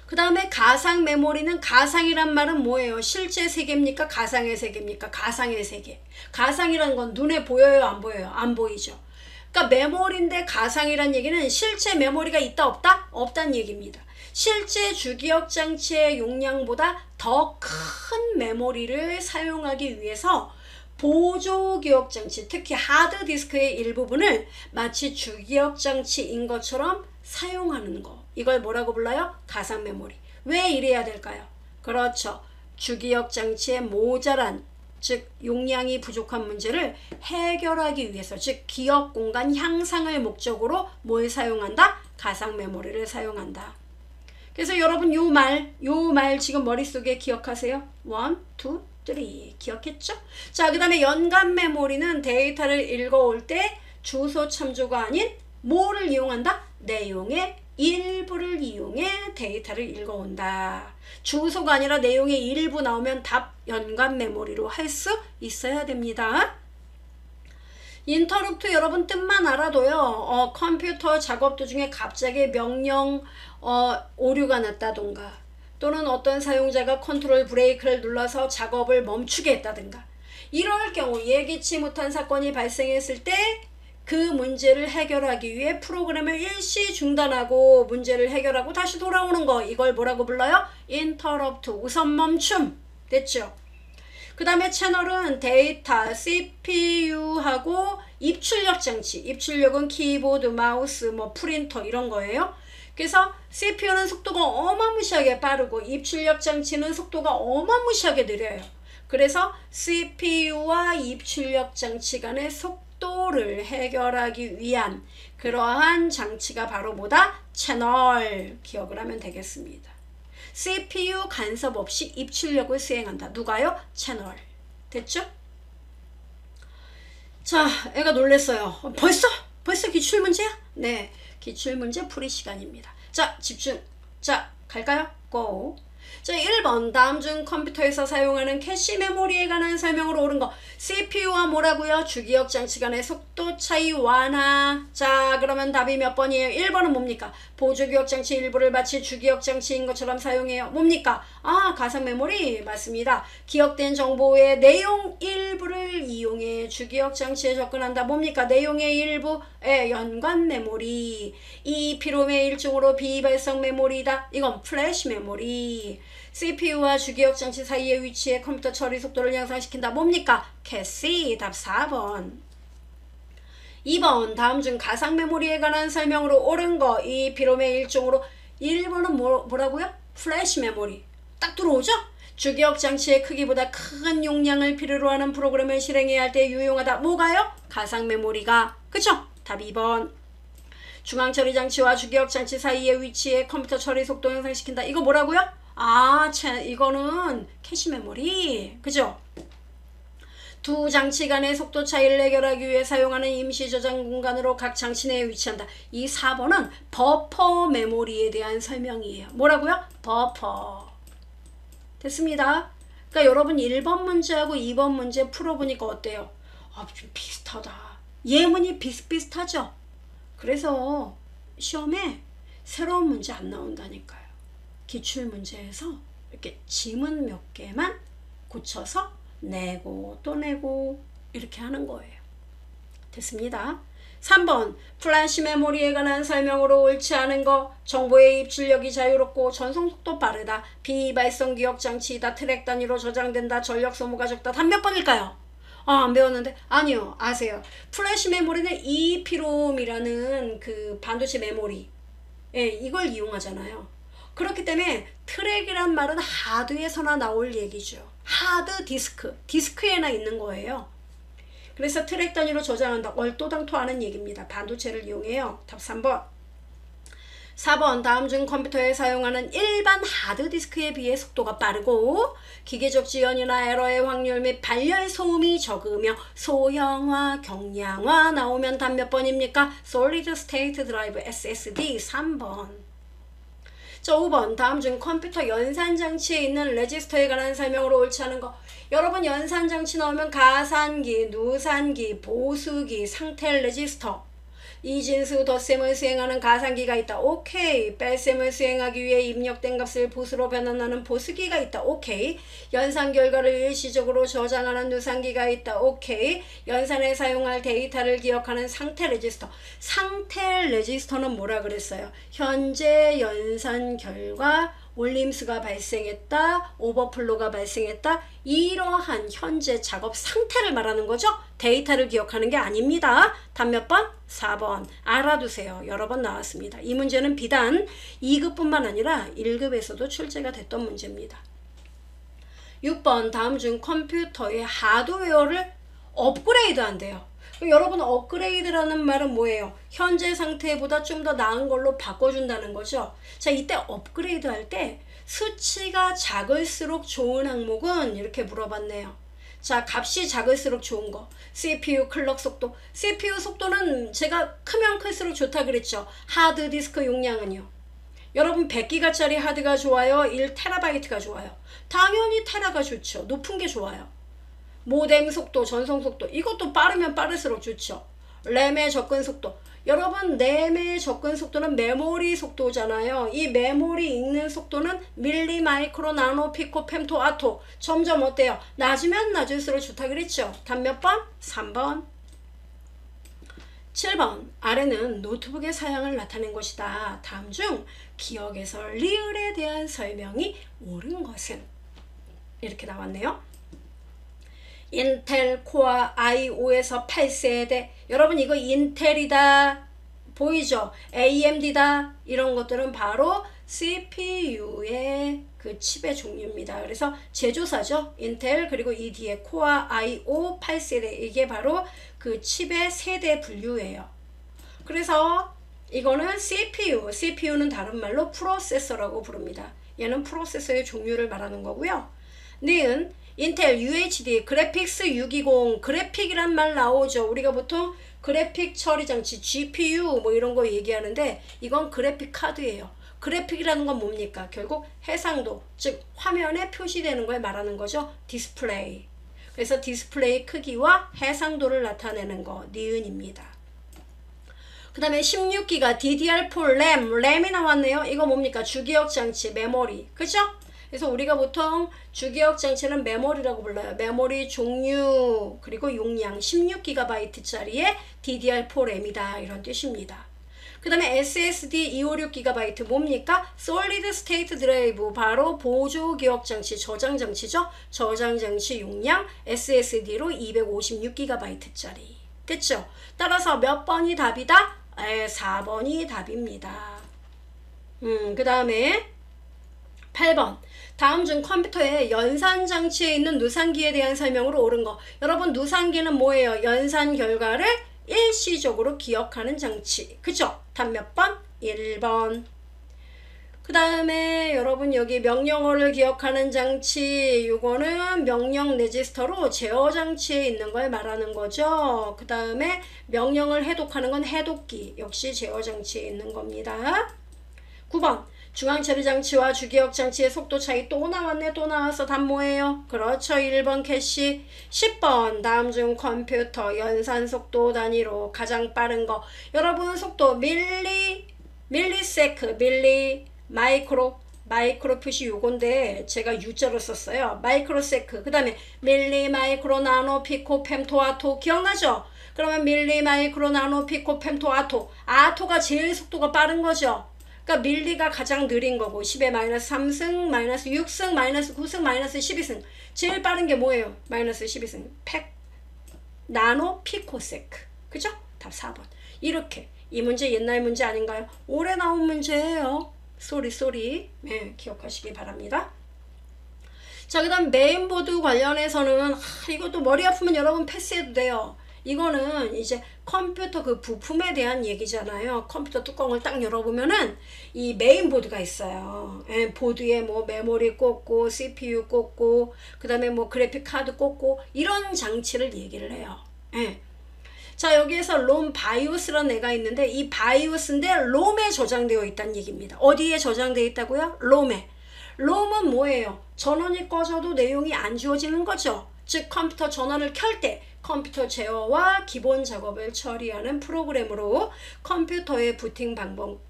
그 다음에 가상 메모리는 가상이란 말은 뭐예요? 실제 세계입니까? 가상의 세계입니까? 가상의 세계. 가상이라는 건 눈에 보여요? 안 보여요? 안 보이죠. 그러니까 메모리인데 가상이란 얘기는 실제 메모리가 있다 없다? 없다는 얘기입니다. 실제 주기억 장치의 용량보다 더 큰 메모리를 사용하기 위해서 보조 기억 장치, 특히 하드디스크의 일부분을 마치 주기억 장치인 것처럼 사용하는 거. 이걸 뭐라고 불러요? 가상 메모리. 왜 이래야 될까요? 그렇죠. 주기억 장치의 모자란, 즉 용량이 부족한 문제를 해결하기 위해서, 즉 기억 공간 향상을 목적으로 뭘 사용한다? 가상 메모리를 사용한다. 그래서 여러분 요 말 지금 머릿속에 기억하세요? 1, 2, 3 기억했죠? 자, 그 다음에 연간 메모리는 데이터를 읽어올 때 주소 참조가 아닌 뭐를 이용한다? 내용의 일부를 이용해 데이터를 읽어온다. 주소가 아니라 내용의 일부 나오면 답 연간 메모리로 할 수 있어야 됩니다. 인터럽트 여러분 뜻만 알아도요. 컴퓨터 작업 도중에 갑자기 명령 오류가 났다던가 또는 어떤 사용자가 컨트롤 브레이크를 눌러서 작업을 멈추게 했다든가 이럴 경우 예기치 못한 사건이 발생했을 때 그 문제를 해결하기 위해 프로그램을 일시 중단하고 문제를 해결하고 다시 돌아오는 거, 이걸 뭐라고 불러요? 인터럽트, 우선 멈춤. 됐죠? 그 다음에 채널은 데이터, CPU하고 입출력 장치, 입출력은 키보드, 마우스, 뭐 프린터 이런 거예요. 그래서 CPU는 속도가 어마무시하게 빠르고 입출력 장치는 속도가 어마무시하게 느려요. 그래서 CPU와 입출력 장치 간의 속도를 해결하기 위한 그러한 장치가 바로 뭐다? 채널. 기억을 하면 되겠습니다. CPU 간섭 없이 입출력을 수행한다. 누가요? 채널. 됐죠? 자, 애가 놀랬어요. 벌써 기출문제야? 네, 기출문제 풀이 시간입니다. 자, 집중. 자, 갈까요? 고! 자, 1번 다음 중 컴퓨터에서 사용하는 캐시 메모리에 관한 설명으로 옳은 거. CPU와 뭐라고요? 주기억 장치 간의 속도 차이 완화. 자, 그러면 답이 몇 번이에요? 1번은 뭡니까? 보조기억 장치 일부를 마치 주기억 장치인 것처럼 사용해요. 뭡니까? 아, 가상 메모리. 맞습니다. 기억된 정보의 내용 일부를 이용해 주기억 장치에 접근한다. 뭡니까? 내용의 일부에 연관 메모리. EEPROM의 일종으로 비발성 메모리다. 이건 플래시 메모리. CPU와 주기억 장치 사이의 위치에 컴퓨터 처리 속도를 향상시킨다. 뭡니까? 캐시. 답 4번. 2번 다음 중 가상 메모리에 관한 설명으로 옳은 거. 이 비롬의 일종으로 1번은 뭐라고요? 플래시 메모리. 딱 들어오죠? 주기억 장치의 크기보다 큰 용량을 필요로 하는 프로그램을 실행해야 할 때 유용하다. 뭐가요? 가상 메모리가. 그쵸? 답 2번. 중앙 처리 장치와 주기억 장치 사이의 위치에 컴퓨터 처리 속도 향상시킨다. 이거 뭐라고요? 아, 이거는 캐시 메모리. 그죠? 두 장치 간의 속도 차이를 해결하기 위해 사용하는 임시 저장 공간으로 각 장치 내에 위치한다. 이 4번은 버퍼 메모리에 대한 설명이에요. 뭐라고요? 버퍼. 됐습니다. 그러니까 여러분 1번 문제하고 2번 문제 풀어보니까 어때요? 아, 좀 비슷하다. 예문이 비슷비슷하죠? 그래서 시험에 새로운 문제 안 나온다니까요. 기출문제에서 이렇게 지문 몇 개만 고쳐서 내고 또 내고 이렇게 하는 거예요. 됐습니다. 3번 플래시 메모리에 관한 설명으로 옳지 않은 거. 정보의 입출력이 자유롭고 전송속도 빠르다. 비발성 기억 장치이다. 트랙 단위로 저장된다. 전력 소모가 적다. 답 몇 번일까요? 안 배웠는데? 아니요, 아세요. 플래시 메모리는 EEPROM이라는 그 반도체 메모리, 이걸 이용하잖아요. 그렇기 때문에 트랙이란 말은 하드에서나 나올 얘기죠. 하드 디스크, 디스크에나 있는 거예요. 그래서 트랙 단위로 저장한다. 얼토당토하는 얘기입니다. 반도체를 이용해요. 답 3번. 4번 다음 중 컴퓨터에 사용하는 일반 하드디스크에 비해 속도가 빠르고 기계적 지연이나 에러의 확률 및 발열 소음이 적으며 소형화, 경량화 나오면 답 몇 번입니까? Solid State Drive SSD 3번. 자, 5번 다음 중 컴퓨터 연산장치에 있는 레지스터에 관한 설명으로 옳지 않은 거. 여러분 연산장치 나오면 가산기, 누산기, 보수기, 상태 레지스터, 이진수 덧셈을 수행하는 가산기가 있다. 오케이. 뺄셈을 수행하기 위해 입력된 값을 보수로 변환하는 보수기가 있다. 오케이. 연산 결과를 일시적으로 저장하는 누산기가 있다. 오케이. 연산에 사용할 데이터를 기억하는 상태 레지스터. 상태 레지스터는 뭐라 그랬어요? 현재 연산 결과 올림수가 발생했다, 오버플로가 발생했다, 이러한 현재 작업 상태를 말하는 거죠. 데이터를 기억하는 게 아닙니다. 답 몇 번? 4번. 알아두세요. 여러 번 나왔습니다. 이 문제는 비단 2급뿐만 아니라 1급에서도 출제가 됐던 문제입니다. 6번 다음 중 컴퓨터의 하드웨어를 업그레이드 한대요. 여러분 업그레이드라는 말은 뭐예요? 현재 상태보다 좀 더 나은 걸로 바꿔준다는 거죠. 자, 이때 업그레이드 할 때 수치가 작을수록 좋은 항목은 이렇게 물어봤네요. 자, 값이 작을수록 좋은 거. CPU 클럭 속도. CPU 속도는 제가 크면 클수록 좋다 그랬죠. 하드디스크 용량은요. 여러분 100기가짜리 하드가 좋아요? 1TB가 좋아요? 당연히 테라가 좋죠. 높은 게 좋아요. 모뎀 속도, 전송 속도, 이것도 빠르면 빠를수록 좋죠. 램의 접근 속도. 여러분 램의 접근 속도는 메모리 속도잖아요. 이 메모리 읽는 속도는 밀리, 마이크로, 나노, 피코, fem토, 아토. 점점 어때요? 낮으면 낮을수록 좋다 그랬죠. 답 몇 번? 3번. 7번. 아래는 노트북의 사양을 나타낸 것이다. 다음 중 기억에서 리을에 대한 설명이 옳은 것은? 이렇게 나왔네요. 인텔 코어 i5에서 8세대 여러분 이거 인텔이다. 보이죠? AMD다. 이런 것들은 바로 CPU의 그 칩의 종류입니다. 그래서 제조사죠. 인텔 그리고 이 뒤에 코어 i5 8세대 이게 바로 그 칩의 세대 분류예요. 그래서 이거는 CPU는 다른 말로 프로세서라고 부릅니다. 얘는 프로세서의 종류를 말하는 거고요. 니은 인텔 UHD 그래픽스 620 그래픽이란 말 나오죠. 우리가 보통 그래픽 처리 장치 GPU 뭐 이런 거 얘기하는데 이건 그래픽 카드예요. 그래픽이라는 건 뭡니까? 결국 해상도, 즉 화면에 표시되는 걸 말하는 거죠. 디스플레이. 그래서 디스플레이 크기와 해상도를 나타내는 거 니은입니다. 그 다음에 16기가 DDR4 램이 나왔네요. 이거 뭡니까? 주기억 장치 메모리. 그죠? 그래서 우리가 보통 주기억 장치는 메모리라고 불러요. 메모리 종류 그리고 용량 16GB짜리의 DDR4 램이다 이런 뜻입니다. 그 다음에 SSD 256GB 뭡니까? Solid State Drive 바로 보조 기억 장치 저장 장치죠. 저장 장치 용량 SSD로 256GB짜리. 됐죠? 따라서 몇 번이 답이다? 4번이 답입니다. 그 다음에 8번. 다음 중 컴퓨터의 연산 장치에 있는 누산기에 대한 설명으로 옳은 거. 여러분 누산기는 뭐예요? 연산 결과를 일시적으로 기억하는 장치. 그죠? 답 몇 번? 1번. 그 다음에 여러분 여기 명령어를 기억하는 장치. 요거는 명령 레지스터로 제어 장치에 있는 걸 말하는 거죠. 그 다음에 명령을 해독하는 건 해독기. 역시 제어 장치에 있는 겁니다. 9번. 중앙처리 장치와 주기억 장치의 속도 차이 또 나왔네. 또 나와서 답 뭐예요? 그렇죠. 1번 캐시. 10번 다음 중 컴퓨터 연산 속도 단위로 가장 빠른 거. 여러분 속도 밀리세크 마이크로 표시 요건데 제가 U자로 썼어요. 마이크로세크. 그 다음에 밀리 마이크로 나노 피코 fem토 아토 기억나죠? 그러면 밀리 마이크로 나노 피코 fem토 아토가 제일 속도가 빠른 거죠. 그러니까 밀리가 가장 느린 거고 10의 마이너스 3승, 마이너스 6승, 마이너스 9승, 마이너스 12승. 제일 빠른 게 뭐예요? 마이너스 12승. 나노 피코세크. 그죠? 답 4번. 이렇게. 이 문제 옛날 문제 아닌가요? 올해 나온 문제예요. 쏘리. 네, 기억하시기 바랍니다. 자, 그 다음 메인보드 관련해서는 이것도 머리 아프면 여러분 패스해도 돼요. 이거는 이제 컴퓨터 그 부품에 대한 얘기잖아요. 컴퓨터 뚜껑을 딱 열어보면은 이 메인보드가 있어요. 예, 보드에 뭐 메모리 꽂고 CPU 꽂고 그 다음에 뭐 그래픽 카드 꽂고 이런 장치를 얘기를 해요. 예. 자, 여기에서 롬 바이오스라는 애가 있는데 이 바이오스인데 롬에 저장되어 있다는 얘기입니다. 어디에 저장되어 있다고요? 롬에. 롬은 뭐예요? 전원이 꺼져도 내용이 안 지워지는 거죠. 즉 컴퓨터 전원을 켤 때 컴퓨터 제어와 기본 작업을 처리하는 프로그램으로 컴퓨터의 부팅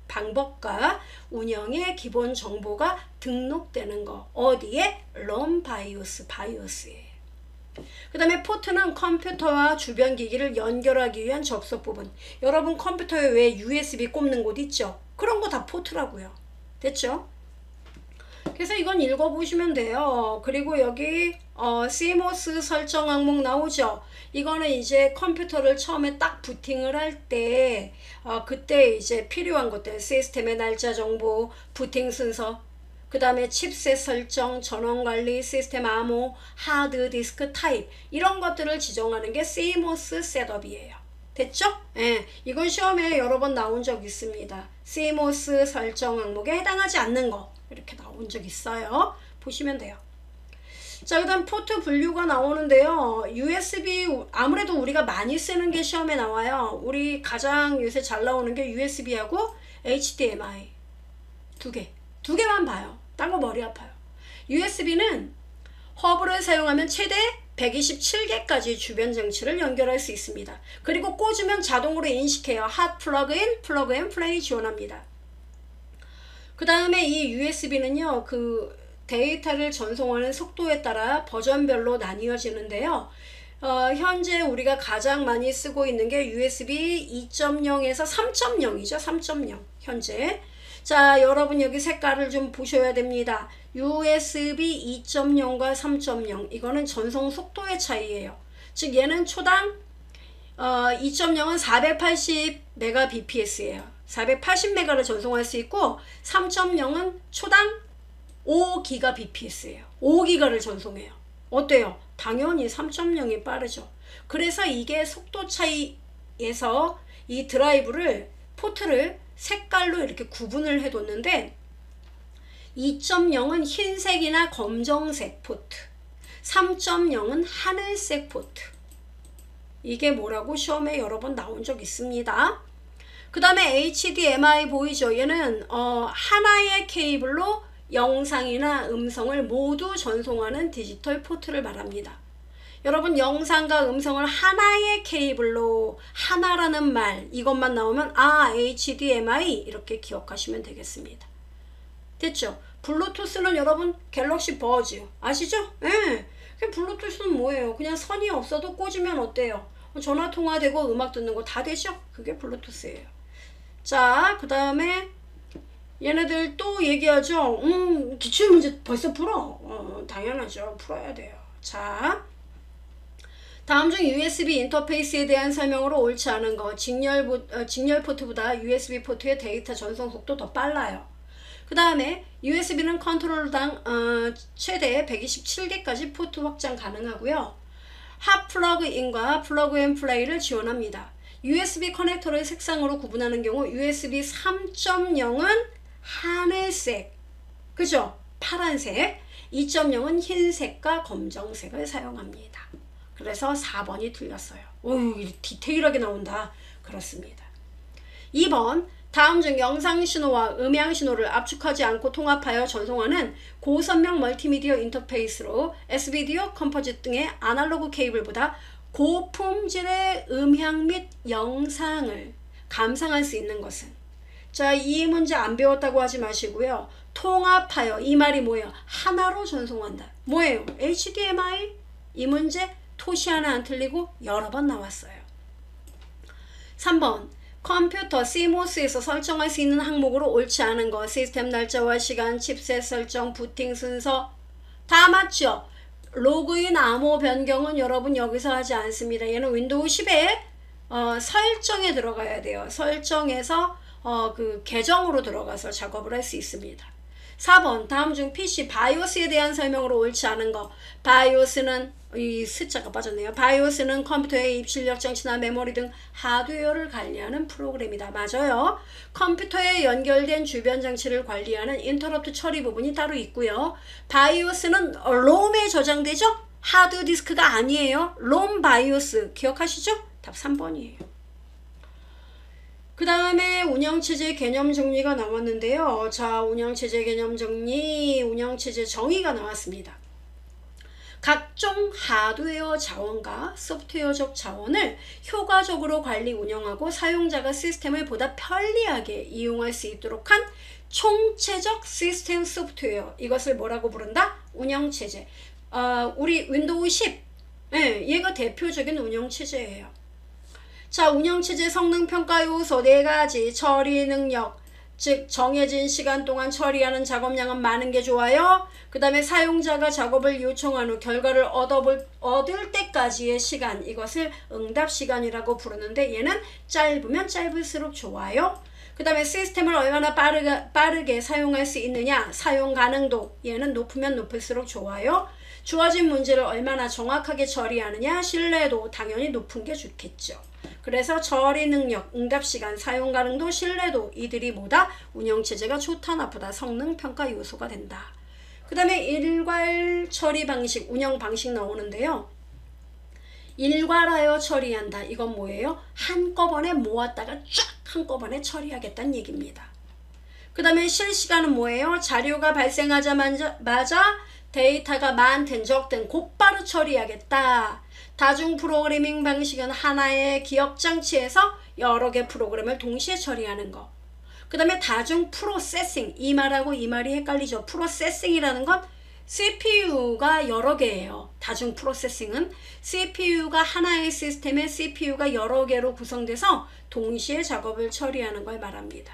방법과 운영의 기본 정보가 등록되는 거. 어디에? 롬 바이오스에. 그 다음에 포트는 컴퓨터와 주변 기기를 연결하기 위한 접속 부분. 여러분 컴퓨터에 왜 USB 꼽는 곳 있죠? 그런 거 다 포트라고요. 됐죠? 그래서 이건 읽어보시면 돼요. 그리고 여기 CMOS 설정 항목 나오죠. 이거는 이제 컴퓨터를 처음에 딱 부팅을 할 때 그때 이제 필요한 것들 시스템의 날짜 정보, 부팅 순서, 그 다음에 칩셋 설정, 전원관리, 시스템 암호, 하드 디스크 타입 이런 것들을 지정하는 게 CMOS 셋업이에요. 됐죠? 예, 이건 시험에 여러 번 나온 적 있습니다. CMOS 설정 항목에 해당하지 않는 거 이렇게 나온 적 있어요. 보시면 돼요. 자, 그 다음 포트 분류가 나오는데요. USB 아무래도 우리가 많이 쓰는 게 시험에 나와요. 우리 가장 요새 잘 나오는 게 USB하고 HDMI 두 개만 봐요. 딴 거 머리 아파요. USB는 허브를 사용하면 최대 127개까지 주변 장치를 연결할 수 있습니다. 그리고 꽂으면 자동으로 인식해요. 핫 플러그인, 플러그 앤 플레이 지원합니다. 그 다음에 이 USB는요, 그 데이터를 전송하는 속도에 따라 버전별로 나뉘어지는데요. 현재 우리가 가장 많이 쓰고 있는 게 USB 2.0에서 3.0이죠. 3.0 현재. 자, 여러분 여기 색깔을 좀 보셔야 됩니다. USB 2.0과 3.0 이거는 전송 속도의 차이예요. 즉 얘는 초당 2.0은 480Mbps예요. 480M를 전송할 수 있고 3.0은 초당 5GBps예요. 5GB를 전송해요. 어때요? 당연히 3.0이 빠르죠. 그래서 이게 속도 차이에서 이 드라이브를 포트를 색깔로 이렇게 구분을 해뒀는데 2.0은 흰색이나 검정색 포트, 3.0은 하늘색 포트. 이게 뭐라고 시험에 여러 번 나온 적 있습니다. 그 다음에 HDMI 보이죠? 얘는 하나의 케이블로 영상이나 음성을 모두 전송하는 디지털 포트를 말합니다. 여러분 영상과 음성을 하나의 케이블로 하나라는 말 이것만 나오면 HDMI 이렇게 기억하시면 되겠습니다. 됐죠? 블루투스는 여러분 갤럭시 버즈 아시죠? 예. 블루투스는 뭐예요? 그냥 선이 없어도 꽂으면 어때요? 전화 통화되고 음악 듣는 거 다 되죠? 그게 블루투스예요. 자, 그 다음에 얘네들 또 얘기하죠. 기출문제 벌써 풀어? 당연하죠. 풀어야 돼요. 자, 다음 중 USB 인터페이스에 대한 설명으로 옳지 않은 거. 직렬 포트보다 USB 포트의 데이터 전송 속도 더 빨라요. 그 다음에 USB는 컨트롤당 최대 127개까지 포트 확장 가능하고요. 핫 플러그인과 플러그 앤 플레이를 지원합니다. USB 커넥터를 색상으로 구분하는 경우 USB 3.0은 하늘색, 그죠? 파란색, 2.0은 흰색과 검정색을 사용합니다. 그래서 4번이 틀렸어요. 오유, 디테일하게 나온다. 그렇습니다. 2번, 다음 중 영상 신호와 음향 신호를 압축하지 않고 통합하여 전송하는 고선명 멀티미디어 인터페이스로 S비디오, 컴포짓 등의 아날로그 케이블보다 고품질의 음향 및 영상을 감상할 수 있는 것은? 자, 이 문제 안 배웠다고 하지 마시고요. 통합하여, 이 말이 뭐예요? 하나로 전송한다. 뭐예요? HDMI? 이 문제 토시 하나 안 틀리고 여러 번 나왔어요. 3번, 컴퓨터 CMOS에서 설정할 수 있는 항목으로 옳지 않은 거. 시스템 날짜와 시간, 칩셋 설정, 부팅 순서 다 맞죠? 로그인 암호 변경은 여러분 여기서 하지 않습니다. 얘는 윈도우 10에 설정에 들어가야 돼요. 설정에서 그 계정으로 들어가서 작업을 할 수 있습니다. 4번, 다음 중 PC 바이오스에 대한 설명으로 옳지 않은 거. 바이오스는 이 숫자가 빠졌네요. 바이오스는 컴퓨터의 입출력 장치나 메모리 등 하드웨어를 관리하는 프로그램이다. 맞아요. 컴퓨터에 연결된 주변 장치를 관리하는 인터럽트 처리 부분이 따로 있고요. 바이오스는 롬에 저장되죠? 하드디스크가 아니에요. 롬 바이오스 기억하시죠? 답 3번이에요. 그 다음에 운영체제 개념 정리가 나왔는데요. 자, 운영체제 개념 정리, 운영체제 정의가 나왔습니다. 각종 하드웨어 자원과 소프트웨어적 자원을 효과적으로 관리 운영하고 사용자가 시스템을 보다 편리하게 이용할 수 있도록 한 총체적 시스템 소프트웨어. 이것을 뭐라고 부른다? 운영체제. 우리 윈도우 10. 얘가 대표적인 운영체제예요. 자, 운영체제 성능평가 요소 4가지. 처리 능력, 즉 정해진 시간 동안 처리하는 작업량은 많은 게 좋아요. 그 다음에 사용자가 작업을 요청한 후 결과를 얻을 때까지의 시간, 이것을 응답시간이라고 부르는데 얘는 짧으면 짧을수록 좋아요. 그 다음에 시스템을 얼마나 빠르게 사용할 수 있느냐, 사용 가능도, 얘는 높으면 높을수록 좋아요. 주어진 문제를 얼마나 정확하게 처리하느냐, 신뢰도, 당연히 높은 게 좋겠죠. 그래서 처리 능력, 응답시간, 사용 가능도, 신뢰도, 이들이 뭐다? 운영체제가 좋다 나쁘다 성능 평가 요소가 된다. 그 다음에 일괄 처리 방식, 운영 방식 나오는데요. 일괄하여 처리한다. 이건 뭐예요? 한꺼번에 모았다가 쫙 한꺼번에 처리하겠다는 얘기입니다. 그 다음에 실시간은 뭐예요? 자료가 발생하자마자 데이터가 많든 적든 곧바로 처리하겠다. 다중 프로그래밍 방식은 하나의 기억장치에서 여러 개 프로그램을 동시에 처리하는 거. 그 다음에 다중 프로세싱, 이 말하고 이 말이 헷갈리죠. 프로세싱이라는 건 CPU가 여러 개예요. 다중 프로세싱은 CPU가 하나의 시스템에 CPU가 여러 개로 구성돼서 동시에 작업을 처리하는 걸 말합니다.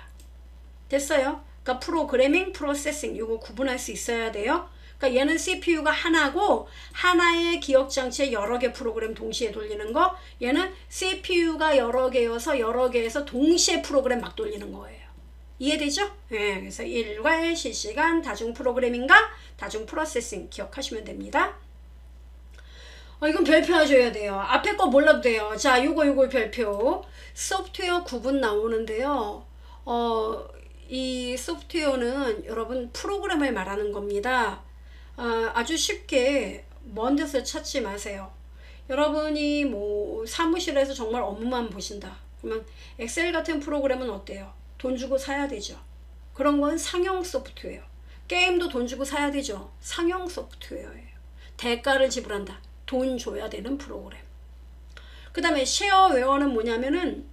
됐어요? 그러니까 프로그래밍, 프로세싱 이거 구분할 수 있어야 돼요. 그러니까 얘는 CPU가 하나고 하나의 기억장치에 여러 개 프로그램 동시에 돌리는 거. 얘는 CPU가 여러 개여서 여러 개에서 동시에 프로그램 막 돌리는 거예요. 이해되죠? 네, 그래서 일괄 실시간 다중 프로그래밍과 다중 프로세싱 기억하시면 됩니다. 이건 별표해줘야 돼요. 앞에 거 몰라도 돼요. 자, 요거 별표. 소프트웨어 구분 나오는데요. 이 소프트웨어는 여러분 프로그램을 말하는 겁니다. 아주 쉽게 먼 데서 찾지 마세요. 여러분이 뭐 사무실에서 정말 업무만 보신다. 그러면 엑셀 같은 프로그램은 어때요? 돈 주고 사야 되죠. 그런 건 상용 소프트웨어. 게임도 돈 주고 사야 되죠. 상용 소프트웨어예요. 대가를 지불한다. 돈 줘야 되는 프로그램. 그 다음에 쉐어웨어는 뭐냐면은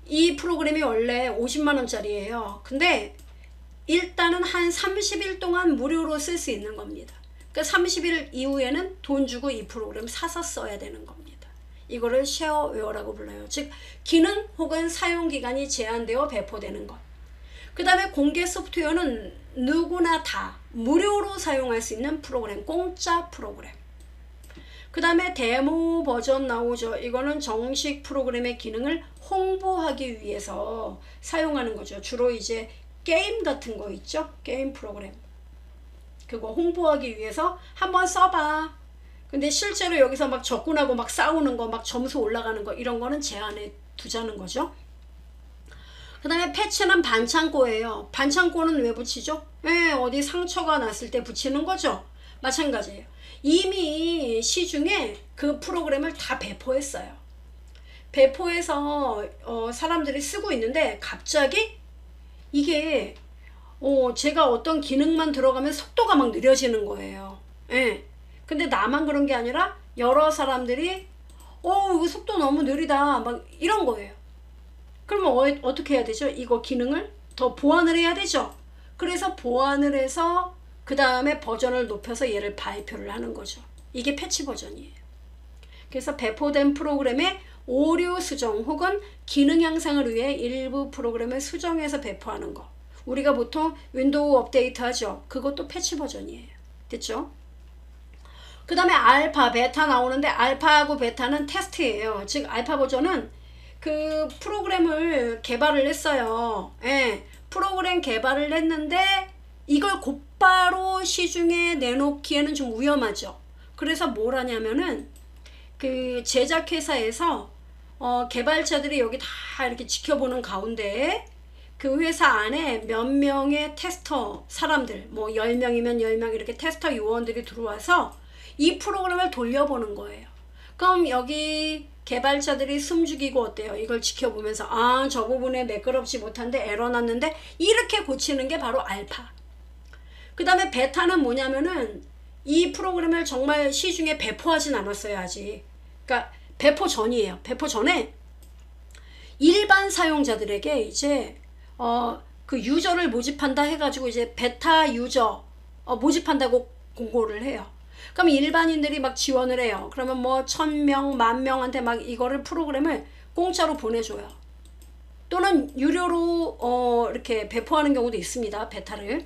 이 프로그램이 원래 50만원짜리예요. 근데 일단은 한 30일 동안 무료로 쓸 수 있는 겁니다. 그러니까 30일 이후에는 돈 주고 이 프로그램 사서 써야 되는 겁니다. 이거를 쉐어웨어라고 불러요. 즉 기능 혹은 사용기간이 제한되어 배포되는 것. 그 다음에 공개 소프트웨어는 누구나 다 무료로 사용할 수 있는 프로그램, 공짜 프로그램. 그 다음에 데모 버전 나오죠. 이거는 정식 프로그램의 기능을 홍보하기 위해서 사용하는 거죠. 주로 이제 게임 같은 거 있죠. 게임 프로그램. 그거 홍보하기 위해서 한번 써봐. 근데 실제로 여기서 막 적군하고 막 싸우는 거, 막 점수 올라가는 거 이런 거는 제한해 두자는 거죠. 그 다음에 패치는 반창고예요. 반창고는 왜 붙이죠? 어디 상처가 났을 때 붙이는 거죠. 마찬가지예요. 이미 시중에 그 프로그램을 다 배포했어요. 배포해서 사람들이 쓰고 있는데 갑자기 이게 제가 어떤 기능만 들어가면 속도가 막 느려지는 거예요. 근데 나만 그런 게 아니라 여러 사람들이 이거 속도 너무 느리다 막 이런 거예요. 그러면 어떻게 해야 되죠? 이거 기능을 더 보완을 해야 되죠. 그래서 보완을 해서 그 다음에 버전을 높여서 얘를 발표를 하는 거죠. 이게 패치 버전이에요. 그래서 배포된 프로그램의 오류 수정 혹은 기능 향상을 위해 일부 프로그램을 수정해서 배포하는 거. 우리가 보통 윈도우 업데이트 하죠. 그것도 패치 버전이에요. 됐죠? 그 다음에 알파, 베타 나오는데 알파하고 베타는 테스트예요. 즉 알파 버전은 그 프로그램을 개발을 했어요. 프로그램 개발을 했는데 이걸 곧바로 시중에 내놓기에는 좀 위험하죠. 그래서 뭘 하냐면은 그 제작회사에서 개발자들이 여기 다 이렇게 지켜보는 가운데 그 회사 안에 몇 명의 테스터 사람들, 뭐 10명이면 10명 이렇게 테스터 요원들이 들어와서 이 프로그램을 돌려보는 거예요. 그럼 여기 개발자들이 숨죽이고 어때요? 이걸 지켜보면서 저 부분에 매끄럽지 못한데 에러 났는데 이렇게 고치는 게 바로 알파. 그 다음에 베타는 뭐냐면은 이 프로그램을 정말 시중에 배포하진 않았어요. 아직. 그러니까 배포 전이에요. 배포 전에 일반 사용자들에게 이제 그 유저를 모집한다 해가지고 이제 베타 유저 모집한다고 공고를 해요. 그럼 일반인들이 막 지원을 해요. 그러면 뭐 1000명, 10,000명한테 막 이거를 프로그램을 공짜로 보내줘요. 또는 유료로 이렇게 배포하는 경우도 있습니다. 베타를.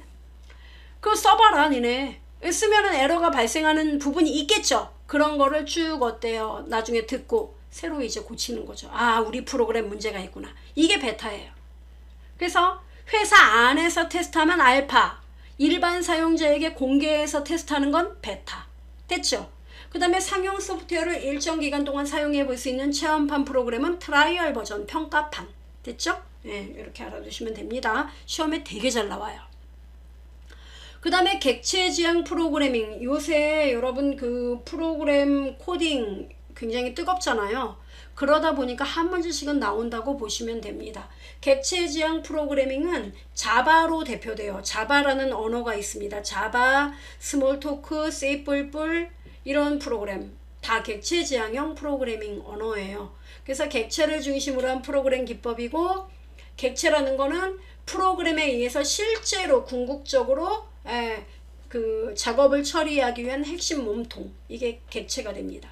그거 써봐라 니네. 쓰면은 에러가 발생하는 부분이 있겠죠. 그런 거를 쭉 어때요? 나중에 듣고 새로 이제 고치는 거죠. 우리 프로그램 문제가 있구나. 이게 베타예요. 그래서 회사 안에서 테스트하면 알파, 일반 사용자에게 공개해서 테스트하는 건 베타. 됐죠? 그 다음에 상용 소프트웨어를 일정 기간 동안 사용해 볼 수 있는 체험판 프로그램은 트라이얼 버전, 평가판. 됐죠? 이렇게 알아두시면 됩니다. 시험에 되게 잘 나와요. 그 다음에 객체 지향 프로그래밍. 요새 여러분 그 프로그램 코딩 굉장히 뜨겁잖아요. 그러다 보니까 한 문제씩은 나온다고 보시면 됩니다. 객체 지향 프로그래밍은 자바로 대표돼요. 자바라는 언어가 있습니다. 자바, 스몰토크, C++ 이런 프로그램 다 객체 지향형 프로그래밍 언어예요. 그래서 객체를 중심으로 한 프로그램 기법이고, 객체라는 거는 프로그램에 의해서 실제로 궁극적으로 그 작업을 처리하기 위한 핵심 몸통, 이게 객체가 됩니다.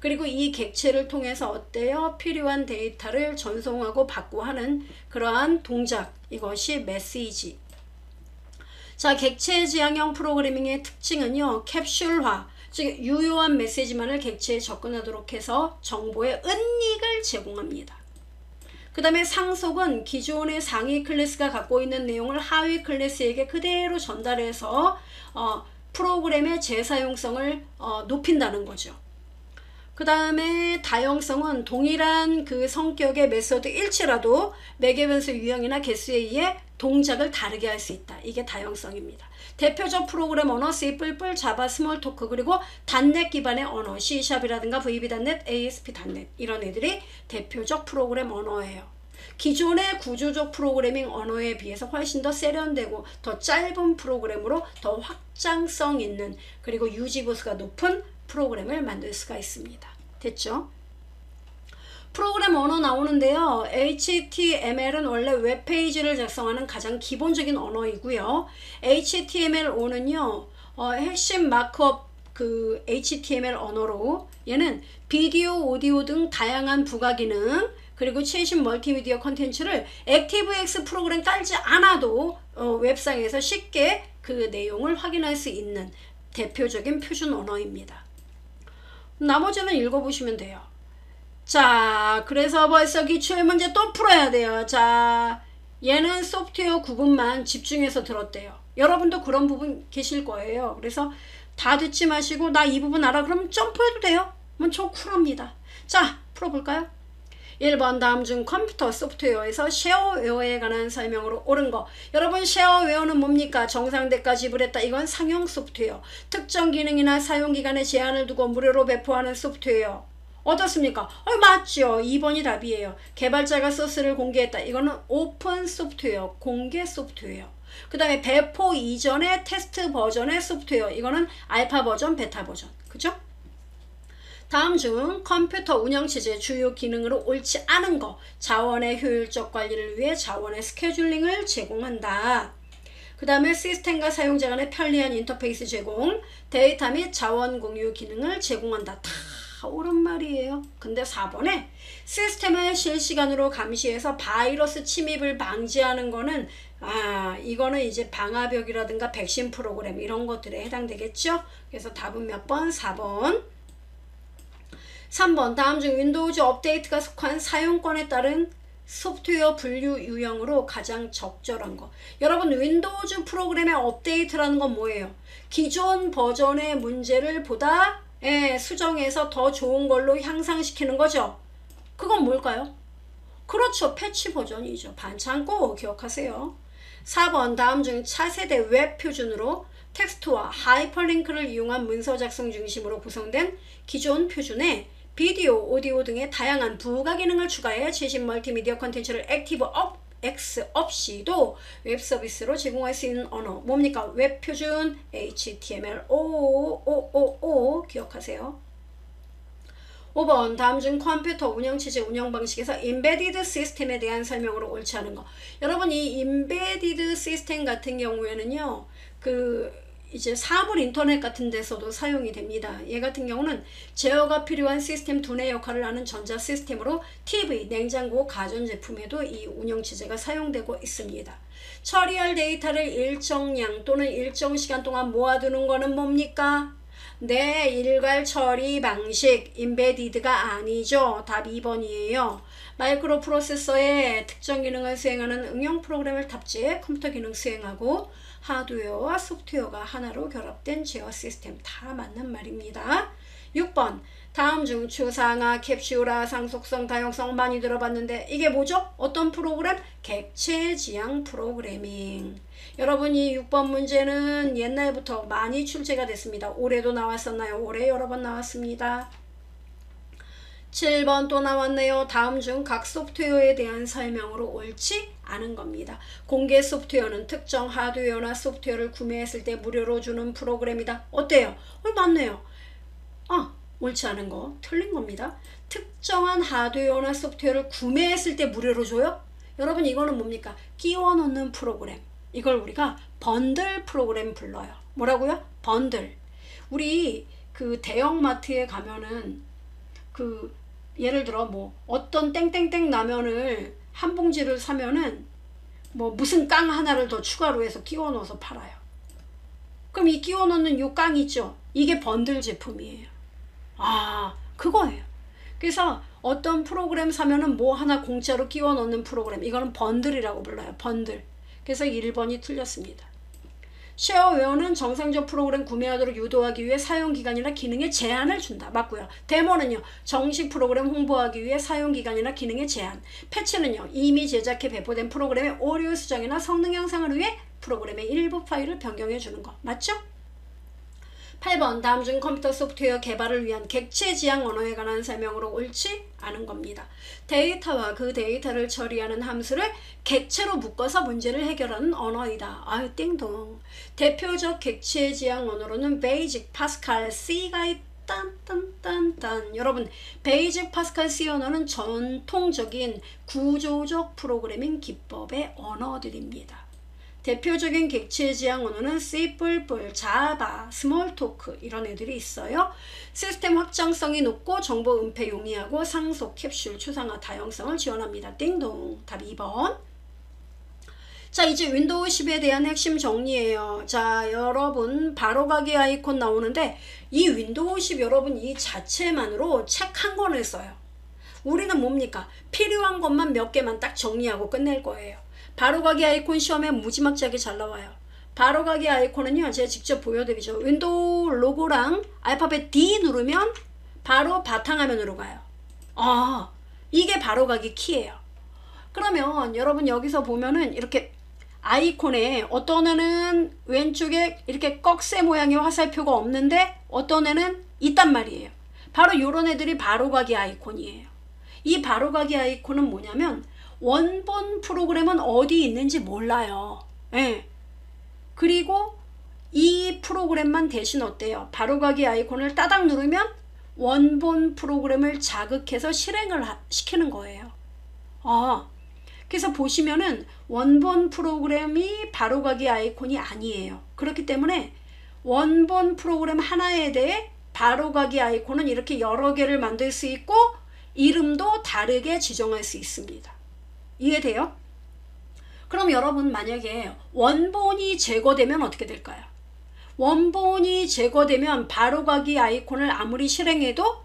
그리고 이 객체를 통해서 어때요? 필요한 데이터를 전송하고 받고 하는 그러한 동작, 이것이 메시지. 자, 객체 지향형 프로그래밍의 특징은요, 캡슐화, 즉 유효한 메시지만을 객체에 접근하도록 해서 정보의 은닉을 제공합니다. 그 다음에 상속은 기존의 상위 클래스가 갖고 있는 내용을 하위 클래스에게 그대로 전달해서 프로그램의 재사용성을 높인다는 거죠. 그 다음에 다형성은 동일한 그 성격의 메소드일지라도 매개 변수 유형이나 개수에 의해 동작을 다르게 할 수 있다. 이게 다형성입니다. 대표적 프로그램 언어 C++, 자바, 스몰토크, 그리고 .NET 기반의 언어 C#이라든가 VB.NET, ASP.NET 이런 애들이 대표적 프로그램 언어예요. 기존의 구조적 프로그래밍 언어에 비해서 훨씬 더 세련되고 더 짧은 프로그램으로 더 확장성 있는 그리고 유지보수가 높은 프로그램을 만들 수가 있습니다. 됐죠? 프로그램 언어 나오는데요. HTML은 원래 웹페이지를 작성하는 가장 기본적인 언어이고요. HTML5는요. 핵심 마크업 그 HTML 언어로 얘는 비디오, 오디오 등 다양한 부가 기능 그리고 최신 멀티미디어 컨텐츠를 액티브엑스 프로그램 깔지 않아도 웹상에서 쉽게 그 내용을 확인할 수 있는 대표적인 표준 언어입니다. 나머지는 읽어보시면 돼요. 자, 그래서 벌써 기출 문제 또 풀어야 돼요. 자, 얘는 소프트웨어 구분만 집중해서 들었대요. 여러분도 그런 부분 계실 거예요. 그래서 다 듣지 마시고 나 이 부분 알아 그러면 점프해도 돼요. 저 쿨합니다. 자, 풀어볼까요? 1번 다음 중 컴퓨터 소프트웨어에서 쉐어웨어에 관한 설명으로 옳은 거. 여러분 쉐어웨어는 뭡니까? 정상대가 지불했다. 이건 상용 소프트웨어. 특정 기능이나 사용기간에 제한을 두고 무료로 배포하는 소프트웨어. 어떻습니까? 맞죠. 2번이 답이에요. 개발자가 소스를 공개했다. 이거는 오픈 소프트웨어, 공개 소프트웨어. 그 다음에 배포 이전의 테스트 버전의 소프트웨어. 이거는 알파 버전, 베타 버전. 그죠? 다음 중 컴퓨터 운영체제의 주요 기능으로 옳지 않은 거. 자원의 효율적 관리를 위해 자원의 스케줄링을 제공한다. 그 다음에 시스템과 사용자 간의 편리한 인터페이스 제공, 데이터 및 자원 공유 기능을 제공한다. 다 옳은 말이에요. 근데 4번에 시스템을 실시간으로 감시해서 바이러스 침입을 방지하는 거는 이거는 이제 방화벽이라든가 백신 프로그램 이런 것들에 해당되겠죠. 그래서 답은 몇 번? 4번. 3번 다음 중 윈도우즈 업데이트가 속한 사용권에 따른 소프트웨어 분류 유형으로 가장 적절한 거. 여러분 윈도우즈 프로그램의 업데이트라는 건 뭐예요? 기존 버전의 문제를 보다 수정해서 더 좋은 걸로 향상시키는 거죠. 그건 뭘까요? 그렇죠. 패치 버전이죠. 반찬 꼭 기억하세요. 4번 다음 중 차세대 웹 표준으로 텍스트와 하이퍼링크를 이용한 문서 작성 중심으로 구성된 기존 표준에 비디오, 오디오 등의 다양한 부가 기능을 추가해 최신 멀티미디어 콘텐츠를 액티브엑스 없이도 웹 서비스로 제공할 수 있는 언어. 뭡니까? 웹 표준 HTML5 기억하세요. 5번 다음 중 컴퓨터 운영체제 운영 방식에서 인베디드 시스템에 대한 설명으로 옳지 않은 거. 여러분 이 인베디드 시스템 같은 경우에는요. 이제 사물 인터넷 같은 데서도 사용이 됩니다. 얘 같은 경우는 제어가 필요한 시스템 두뇌 역할을 하는 전자 시스템으로 TV, 냉장고, 가전제품에도 이 운영체제가 사용되고 있습니다. 처리할 데이터를 일정량 또는 일정 시간 동안 모아두는 거는 뭡니까? 네, 일괄 처리 방식, 인베디드가 아니죠. 답 2번이에요. 마이크로 프로세서에 특정 기능을 수행하는 응용 프로그램을 탑재해 컴퓨터 기능 수행하고 하드웨어와 소프트웨어가 하나로 결합된 제어 시스템. 다 맞는 말입니다. 6번 다음 중 추상화, 캡슐화, 상속성, 다형성 많이 들어봤는데 이게 뭐죠? 어떤 프로그램? 객체 지향 프로그래밍. 여러분 이 6번 문제는 옛날부터 많이 출제가 됐습니다. 올해도 나왔었나요? 올해 여러 번 나왔습니다. 7번 또 나왔네요. 다음 중 각 소프트웨어에 대한 설명으로 옳지 않은 겁니다. 공개 소프트웨어는 특정 하드웨어나 소프트웨어를 구매했을 때 무료로 주는 프로그램이다. 어때요? 맞네요. 옳지 않은 거 틀린 겁니다. 특정한 하드웨어나 소프트웨어를 구매했을 때 무료로 줘요? 여러분 이거는 뭡니까? 끼워 넣는 프로그램. 이걸 우리가 번들 프로그램 불러요. 뭐라고요? 번들. 우리 그 대형마트에 가면은 예를 들어 어떤 땡땡땡 라면을 한 봉지를 사면은 무슨 깡 하나를 더 추가로 해서 끼워 넣어서 팔아요. 그럼 이 끼워 넣는 요 깡 있죠? 이게 번들 제품이에요. 아, 그거예요. 그래서 어떤 프로그램 사면은 뭐 하나 공짜로 끼워 넣는 프로그램, 이거는 번들이라고 불러요. 번들. 그래서 1번이 틀렸습니다. 쉐어웨어는 정상적 프로그램 구매하도록 유도하기 위해 사용기간이나 기능에 제한을 준다. 맞고요. 데모는요. 정식 프로그램 홍보하기 위해 사용기간이나 기능에 제한. 패치는요. 이미 제작해 배포된 프로그램의 오류 수정이나 성능 향상을 위해 프로그램의 일부 파일을 변경해 주는 거. 맞죠? 8번 다음 중 컴퓨터 소프트웨어 개발을 위한 객체 지향 언어에 관한 설명으로 옳지 않은 겁니다. 데이터와 그 데이터를 처리하는 함수를 객체로 묶어서 문제를 해결하는 언어이다. 아유 띵동. 대표적 객체 지향 언어로는 베이직, 파스칼, C가 딴딴딴딴. 여러분 베이직, 파스칼, C 언어는 전통적인 구조적 프로그래밍 기법의 언어들입니다. 대표적인 객체 지향 언어는 C++, 자바, 스몰토크 이런 애들이 있어요. 시스템 확장성이 높고 정보 은폐 용이하고 상속, 캡슐, 추상화, 다양성을 지원합니다. 띵동. 답 2번. 자, 이제 윈도우 10에 대한 핵심 정리예요. 자, 여러분 바로가기 아이콘 나오는데 이 윈도우 10 여러분 이 자체만으로 책 한 권을 써요. 우리는 뭡니까? 필요한 것만 몇 개만 딱 정리하고 끝낼 거예요. 바로가기 아이콘 시험에 무지막지하게 잘 나와요. 바로가기 아이콘은요. 제가 직접 보여드리죠. 윈도우 로고랑 알파벳 D 누르면 바로 바탕화면으로 가요. 아, 이게 바로가기 키예요. 그러면 여러분 여기서 보면은 이렇게 아이콘에 어떤 애는 왼쪽에 이렇게 꺽쇠 모양의 화살표가 없는데 어떤 애는 있단 말이에요. 바로 요런 애들이 바로가기 아이콘이에요. 이 바로가기 아이콘은 뭐냐면 원본 프로그램은 어디 있는지 몰라요. 예. 그리고 이 프로그램만 대신 어때요? 바로가기 아이콘을 따닥 누르면 원본 프로그램을 자극해서 실행을 시키는 거예요. 아, 그래서 보시면은 원본 프로그램이 바로가기 아이콘이 아니에요. 그렇기 때문에 원본 프로그램 하나에 대해 바로가기 아이콘은 이렇게 여러 개를 만들 수 있고 이름도 다르게 지정할 수 있습니다. 이해돼요? 그럼 여러분 만약에 원본이 제거되면 어떻게 될까요? 원본이 제거되면 바로가기 아이콘을 아무리 실행해도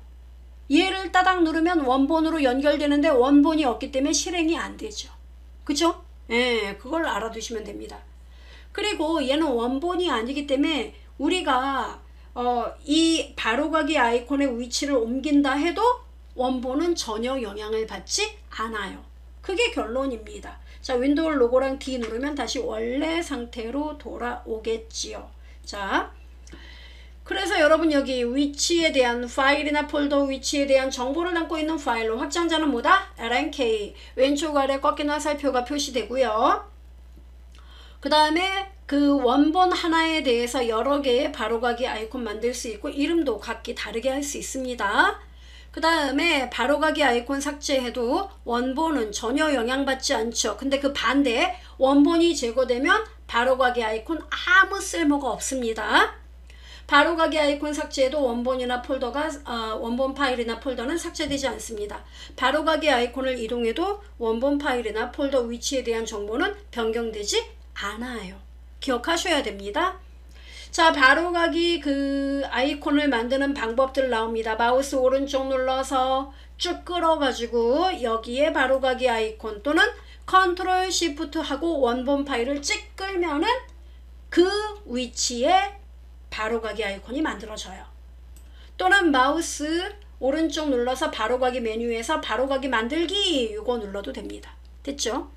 얘를 따닥 누르면 원본으로 연결되는데 원본이 없기 때문에 실행이 안 되죠. 그쵸? 예, 그걸 알아두시면 됩니다. 그리고 얘는 원본이 아니기 때문에 우리가 이 바로가기 아이콘의 위치를 옮긴다 해도 원본은 전혀 영향을 받지 않아요. 그게 결론입니다. 자, 윈도우 로고랑 D 누르면 다시 원래 상태로 돌아오겠지요. 자, 그래서 여러분 여기 위치에 대한 파일이나 폴더 위치에 대한 정보를 담고 있는 파일로 확장자는 뭐다? LNK. 왼쪽 아래 꺾인 화살표가 표시되고요. 그 다음에 그 원본 하나에 대해서 여러 개의 바로가기 아이콘 만들 수 있고 이름도 각기 다르게 할 수 있습니다. 그 다음에 바로가기 아이콘 삭제해도 원본은 전혀 영향받지 않죠. 근데 그 반대 원본이 제거되면 바로가기 아이콘 아무 쓸모가 없습니다. 바로가기 아이콘 삭제해도 원본이나 폴더가 원본 파일이나 폴더는 삭제되지 않습니다. 바로가기 아이콘을 이동해도 원본 파일이나 폴더 위치에 대한 정보는 변경되지 않아요. 기억하셔야 됩니다. 자, 바로가기 그 아이콘을 만드는 방법들 나옵니다. 마우스 오른쪽 눌러서 쭉 끌어가지고 여기에 바로가기 아이콘 또는 컨트롤 시프트 하고 원본 파일을 찍 끌면은 그 위치에 바로가기 아이콘이 만들어져요. 또는 마우스 오른쪽 눌러서 바로가기 메뉴에서 바로가기 만들기 이거 눌러도 됩니다. 됐죠?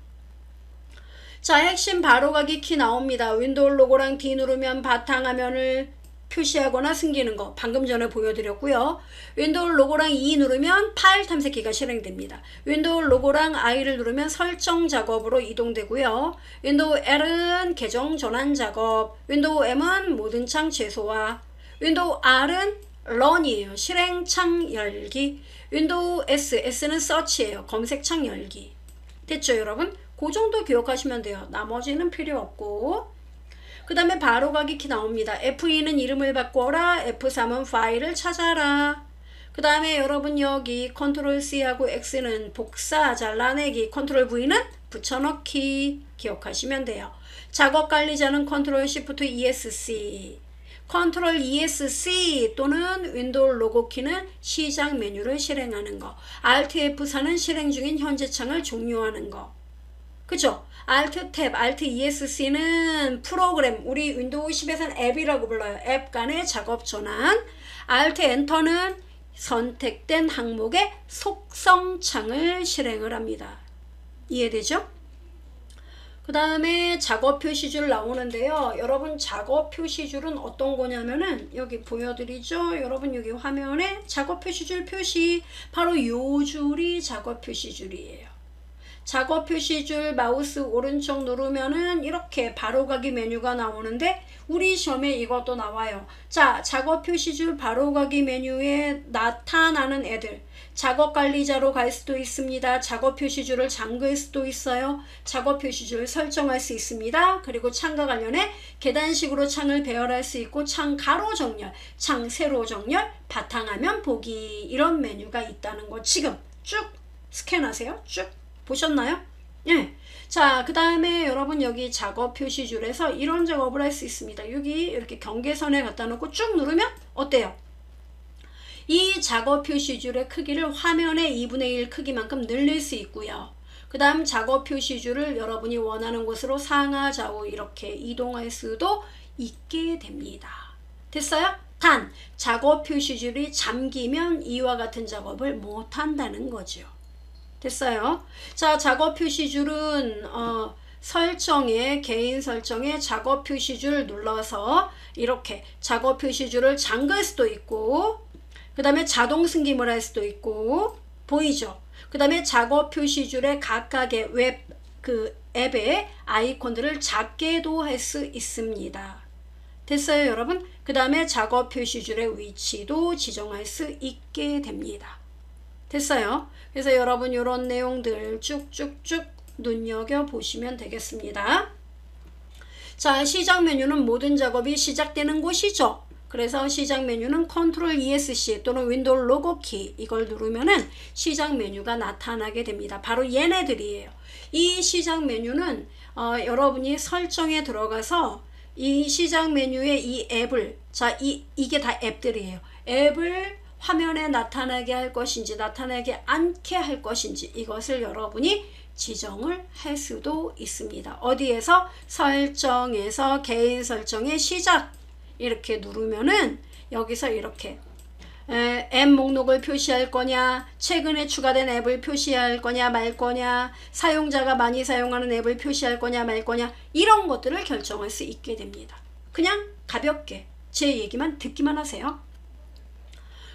자, 핵심 바로가기 키 나옵니다. 윈도우 로고랑 D 누르면 바탕화면을 표시하거나 숨기는 거 방금 전에 보여드렸고요. 윈도우 로고랑 E 누르면 파일 탐색기가 실행됩니다. 윈도우 로고랑 I를 누르면 설정 작업으로 이동되고요. 윈도우 L은 계정 전환 작업, 윈도우 M은 모든 창 최소화, 윈도우 R은 런이에요. 실행창 열기, 윈도우 S는 서치예요. 검색창 열기. 됐죠 여러분? 그 정도 기억하시면 돼요. 나머지는 필요 없고. 그 다음에 바로가기 키 나옵니다. F2는 이름을 바꿔라. F3은 파일을 찾아라. 그 다음에 여러분 여기 컨트롤 C하고 X는 복사, 잘라내기, 컨트롤 V는 붙여넣기 기억하시면 돼요. 작업 관리자는 컨트롤 Shift ESC, 컨트롤 ESC 또는 윈도우 로고 키는 시작 메뉴를 실행하는 거, Alt F4는 실행 중인 현재 창을 종료하는 거. 그죠? Alt 탭, Alt ESC는 프로그램, 우리 윈도우 10에서는 앱이라고 불러요. 앱 간의 작업 전환. Alt 엔터는 선택된 항목의 속성 창을 실행을 합니다. 이해되죠? 그 다음에 작업 표시줄 나오는데요. 여러분 작업 표시줄은 어떤 거냐면은 여기 보여드리죠. 여러분 여기 화면에 작업 표시줄 표시, 바로 요 줄이 작업 표시줄이에요. 작업 표시줄 마우스 오른쪽 누르면은 이렇게 바로가기 메뉴가 나오는데 우리 시험에 이것도 나와요. 자, 작업 표시줄 바로가기 메뉴에 나타나는 애들, 작업 관리자로 갈 수도 있습니다. 작업 표시줄을 잠글 수도 있어요. 작업 표시줄 설정할 수 있습니다. 그리고 창과 관련해 계단식으로 창을 배열할 수 있고, 창 가로 정렬, 창 세로 정렬, 바탕화면 보기, 이런 메뉴가 있다는 거 지금 쭉 스캔하세요. 쭉 보셨나요? 예. 자, 그 다음에 여러분 여기 작업 표시줄에서 이런 작업을 할 수 있습니다. 여기 이렇게 경계선에 갖다 놓고 쭉 누르면 어때요? 이 작업 표시줄의 크기를 화면의 2분의 1 크기만큼 늘릴 수 있고요. 그 다음 작업 표시줄을 여러분이 원하는 곳으로 상하 좌우 이렇게 이동할 수도 있게 됩니다. 됐어요? 단, 작업 표시줄이 잠기면 이와 같은 작업을 못한다는 거죠. 됐어요? 자, 작업 표시줄은 설정에, 개인 설정에 작업 표시줄 눌러서 이렇게 작업 표시줄을 잠글 수도 있고, 그 다음에 자동 승김을 할 수도 있고, 보이죠? 그 다음에 작업 표시줄의 각각의 앱의 아이콘들을 작게도 할 수 있습니다. 됐어요, 여러분? 그 다음에 작업 표시줄의 위치도 지정할 수 있게 됩니다. 됐어요? 그래서 여러분 이런 내용들 쭉쭉쭉 눈여겨보시면 되겠습니다. 자, 시작 메뉴는 모든 작업이 시작되는 곳이죠. 그래서 시작 메뉴는 컨트롤 ESC 또는 윈도우 로고 키, 이걸 누르면은 시작 메뉴가 나타나게 됩니다. 바로 얘네들이에요. 이 시작 메뉴는 여러분이 설정에 들어가서 이 시작 메뉴의 이 앱을, 자, 이게 다 앱들이에요. 앱을 화면에 나타나게 할 것인지 나타나게 않게 할 것인지 이것을 여러분이 지정을 할 수도 있습니다. 어디에서? 설정에서 개인 설정의 시작 이렇게 누르면은 여기서 이렇게 앱 목록을 표시할 거냐, 최근에 추가된 앱을 표시할 거냐 말 거냐, 사용자가 많이 사용하는 앱을 표시할 거냐 말 거냐, 이런 것들을 결정할 수 있게 됩니다. 그냥 가볍게 제 얘기만 듣기만 하세요.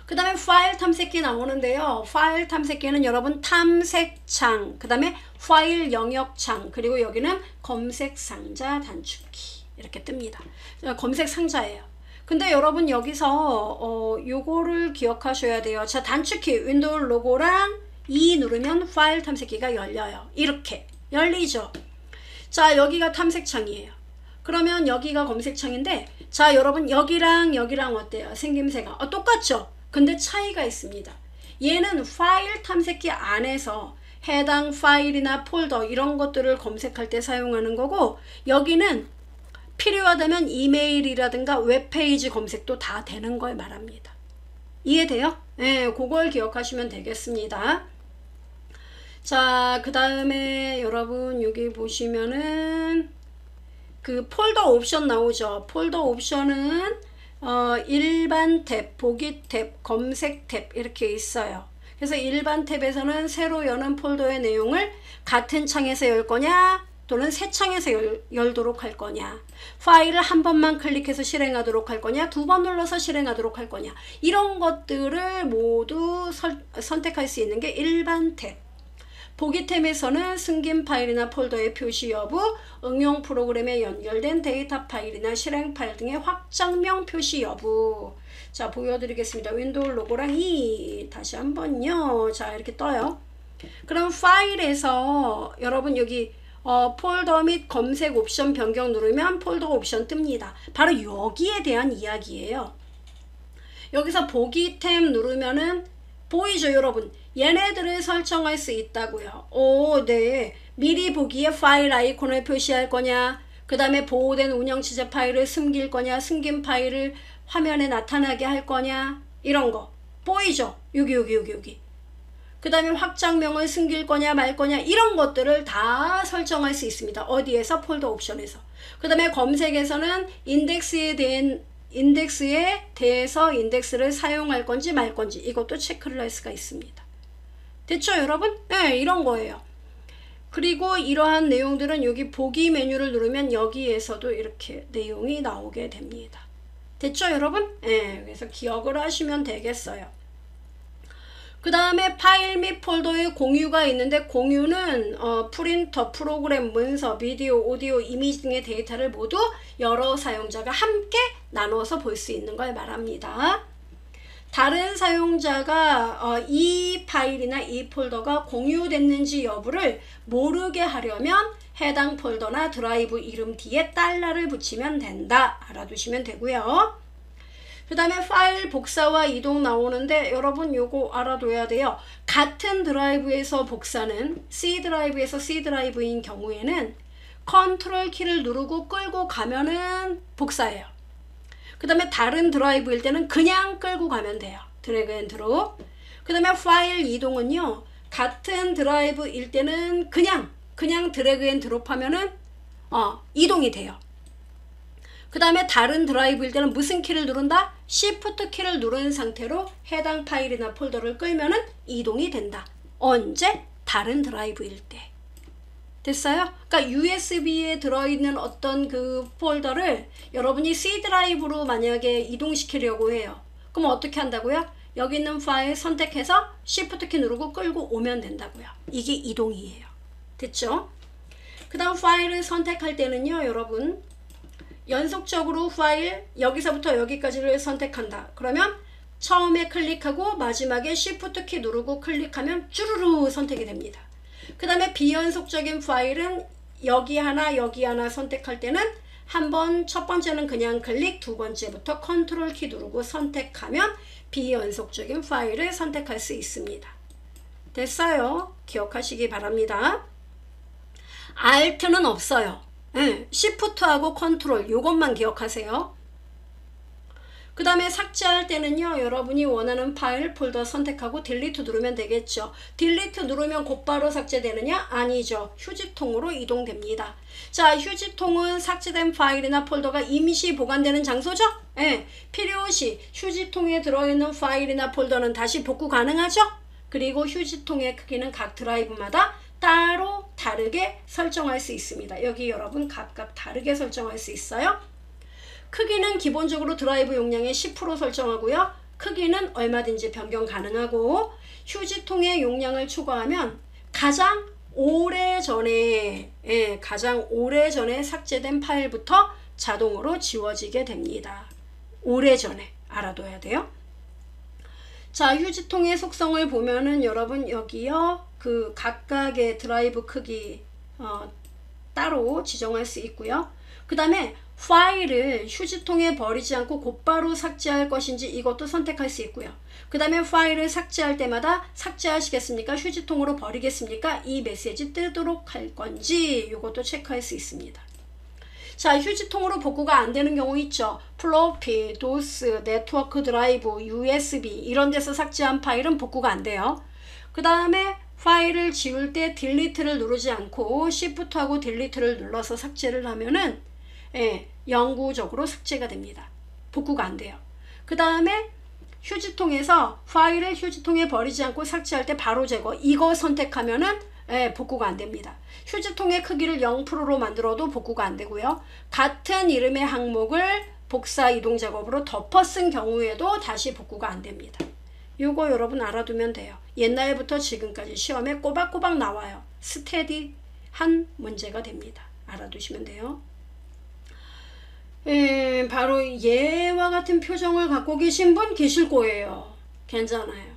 그 다음에 파일 탐색기 나오는데요. 파일 탐색기는 여러분 탐색창, 그 다음에 파일 영역창, 그리고 여기는 검색 상자 단축키 이렇게 뜹니다. 검색 상자예요. 근데 여러분 여기서 요거를 기억하셔야 돼요. 자, 단축키 윈도우 로고랑 E 누르면 파일 탐색기가 열려요. 이렇게 열리죠. 자, 여기가 탐색창이에요. 그러면 여기가 검색창인데, 자, 여러분 여기랑 여기랑 어때요? 생김새가 똑같죠? 근데 차이가 있습니다. 얘는 파일 탐색기 안에서 해당 파일이나 폴더 이런 것들을 검색할 때 사용하는 거고, 여기는 필요하다면 이메일이라든가 웹페이지 검색도 다 되는 걸 말합니다. 이해돼요? 네, 그걸 기억하시면 되겠습니다. 자, 그 다음에 여러분 여기 보시면은 그 폴더 옵션 나오죠. 폴더 옵션은 일반 탭, 보기 탭, 검색 탭 이렇게 있어요. 그래서 일반 탭에서는 새로 여는 폴더의 내용을 같은 창에서 열 거냐 또는 새 창에서 열도록 할 거냐, 파일을 한 번만 클릭해서 실행하도록 할 거냐, 두 번 눌러서 실행하도록 할 거냐, 이런 것들을 모두 선택할 수 있는 게 일반 탭. 보기 탭에서는 승긴 파일이나 폴더의 표시 여부, 응용 프로그램에 연결된 데이터 파일이나 실행 파일 등의 확장명 표시 여부. 자, 보여드리겠습니다. 윈도우 로고랑 E 다시 한번요. 자, 이렇게 떠요. 그럼 파일에서 여러분 여기 폴더 및 검색 옵션 변경 누르면 폴더 옵션 뜹니다. 바로 여기에 대한 이야기예요. 여기서 보기 탭 누르면은 보이죠, 여러분? 얘네들을 설정할 수 있다고요. 오, 네. 미리 보기에 파일 아이콘을 표시할 거냐, 그 다음에 보호된 운영체제 파일을 숨길 거냐, 숨긴 파일을 화면에 나타나게 할 거냐, 이런 거 보이죠? 여기. 그 다음에 확장명을 숨길 거냐 말 거냐, 이런 것들을 다 설정할 수 있습니다. 어디에서? 폴더 옵션에서. 그 다음에 검색에서는 인덱스에 대해서 인덱스를 사용할 건지 말 건지, 이것도 체크를 할 수가 있습니다. 됐죠, 여러분? 네, 이런 거예요. 그리고 이러한 내용들은 여기 보기 메뉴를 누르면 여기에서도 이렇게 내용이 나오게 됩니다. 됐죠, 여러분? 네, 그래서 기억을 하시면 되겠어요. 그 다음에 파일 및 폴더의 공유가 있는데, 공유는 프린터, 프로그램, 문서, 비디오, 오디오, 이미지 등의 데이터를 모두 여러 사용자가 함께 나눠서 볼 수 있는 걸 말합니다. 다른 사용자가 이 파일이나 이 폴더가 공유됐는지 여부를 모르게 하려면 해당 폴더나 드라이브 이름 뒤에 달러를 붙이면 된다. 알아두시면 되고요. 그 다음에 파일 복사와 이동 나오는데, 여러분 요거 알아둬야 돼요. 같은 드라이브에서 복사는 C 드라이브에서 C 드라이브인 경우에는 컨트롤 키를 누르고 끌고 가면은 복사예요. 그 다음에 다른 드라이브일 때는 그냥 끌고 가면 돼요. 드래그 앤 드롭. 그 다음에 파일 이동은요, 같은 드라이브일 때는 그냥 드래그 앤 드롭 하면은 이동이 돼요. 그 다음에 다른 드라이브일 때는 무슨 키를 누른다? Shift 키를 누른 상태로 해당 파일이나 폴더를 끌면은 이동이 된다. 언제? 다른 드라이브일 때. 됐어요? 그러니까 USB에 들어있는 어떤 그 폴더를 여러분이 C 드라이브로 만약에 이동시키려고 해요. 그럼 어떻게 한다고요? 여기 있는 파일 선택해서 Shift 키 누르고 끌고 오면 된다고요. 이게 이동이에요. 됐죠? 그 다음 파일을 선택할 때는요, 여러분, 연속적으로 파일 여기서부터 여기까지를 선택한다. 그러면 처음에 클릭하고 마지막에 Shift 키 누르고 클릭하면 쭈루루 선택이 됩니다. 그 다음에 비연속적인 파일은 여기 하나 선택할 때는 한번 첫 번째는 그냥 클릭, 두 번째부터 컨트롤 키 누르고 선택하면 비연속적인 파일을 선택할 수 있습니다. 됐어요? 기억하시기 바랍니다. Alt는 없어요. Shift하고 컨트롤 요것만 기억하세요. 그 다음에 삭제할 때는요, 여러분이 원하는 파일 폴더 선택하고 딜리트 누르면 되겠죠. 딜리트 누르면 곧바로 삭제되느냐? 아니죠. 휴지통으로 이동됩니다. 자, 휴지통은 삭제된 파일이나 폴더가 임시 보관되는 장소죠? 필요시 휴지통에 들어있는 파일이나 폴더는 다시 복구 가능하죠? 그리고 휴지통의 크기는 각 드라이브마다 따로 다르게 설정할 수 있습니다. 여기 여러분 각각 다르게 설정할 수 있어요. 크기는 기본적으로 드라이브 용량의 10% 설정하고요. 크기는 얼마든지 변경 가능하고, 휴지통의 용량을 초과하면 가장 오래전에 삭제된 파일부터 자동으로 지워지게 됩니다. 오래전에 알아둬야 돼요. 자, 휴지통의 속성을 보면은 여러분 여기요, 그 각각의 드라이브 크기 따로 지정할 수 있고요. 그 다음에 파일을 휴지통에 버리지 않고 곧바로 삭제할 것인지 이것도 선택할 수 있고요. 그 다음에 파일을 삭제할 때마다 삭제하시겠습니까? 휴지통으로 버리겠습니까? 이 메시지 뜨도록 할 건지 이것도 체크할 수 있습니다. 자, 휴지통으로 복구가 안 되는 경우 있죠. 플로피, 도스, 네트워크 드라이브, USB 이런 데서 삭제한 파일은 복구가 안 돼요. 그 다음에 파일을 지울 때 딜리트를 누르지 않고 Shift하고 딜리트를 눌러서 삭제를 하면은 영구적으로 삭제가 됩니다. 복구가 안 돼요. 그 다음에 휴지통에서 파일을 휴지통에 버리지 않고 삭제할 때 바로 제거, 이거 선택하면은 복구가 안 됩니다. 휴지통의 크기를 0%로 만들어도 복구가 안 되고요. 같은 이름의 항목을 복사 이동 작업으로 덮어 쓴 경우에도 다시 복구가 안 됩니다. 요거 여러분 알아두면 돼요. 옛날부터 지금까지 시험에 꼬박꼬박 나와요. 스테디한 문제가 됩니다. 알아두시면 돼요. 바로 얘와 같은 표정을 갖고 계신 분 계실 거예요. 괜찮아요.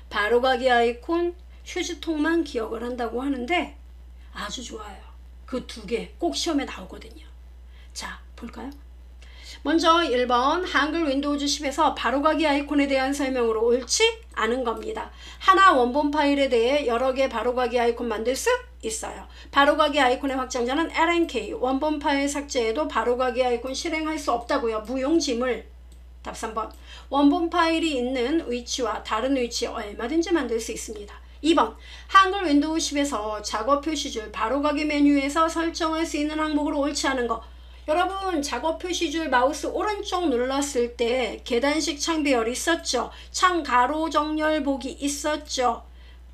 바로가기 아이콘, 휴지통만 기억을 한다고 하는데 아주 좋아요. 그 두 개 꼭 시험에 나오거든요. 자, 볼까요? 먼저 1번 한글 윈도우즈 10에서 바로가기 아이콘에 대한 설명으로 옳지 않은 겁니다. 하나 원본 파일에 대해 여러 개 바로가기 아이콘 만들 수 있어요. 바로가기 아이콘의 확장자는 LNK, 원본 파일 삭제에도 바로가기 아이콘 실행할 수 없다고요. 무용지물. 답 3번. 원본 파일이 있는 위치와 다른 위치에 얼마든지 만들 수 있습니다. 2번. 한글 윈도우 10에서 작업 표시줄 바로가기 메뉴에서 설정할 수 있는 항목으로 옳지 않은 거. 여러분 작업 표시줄 마우스 오른쪽 눌렀을 때 계단식 창 배열 있었죠? 창 가로 정렬 보기 있었죠?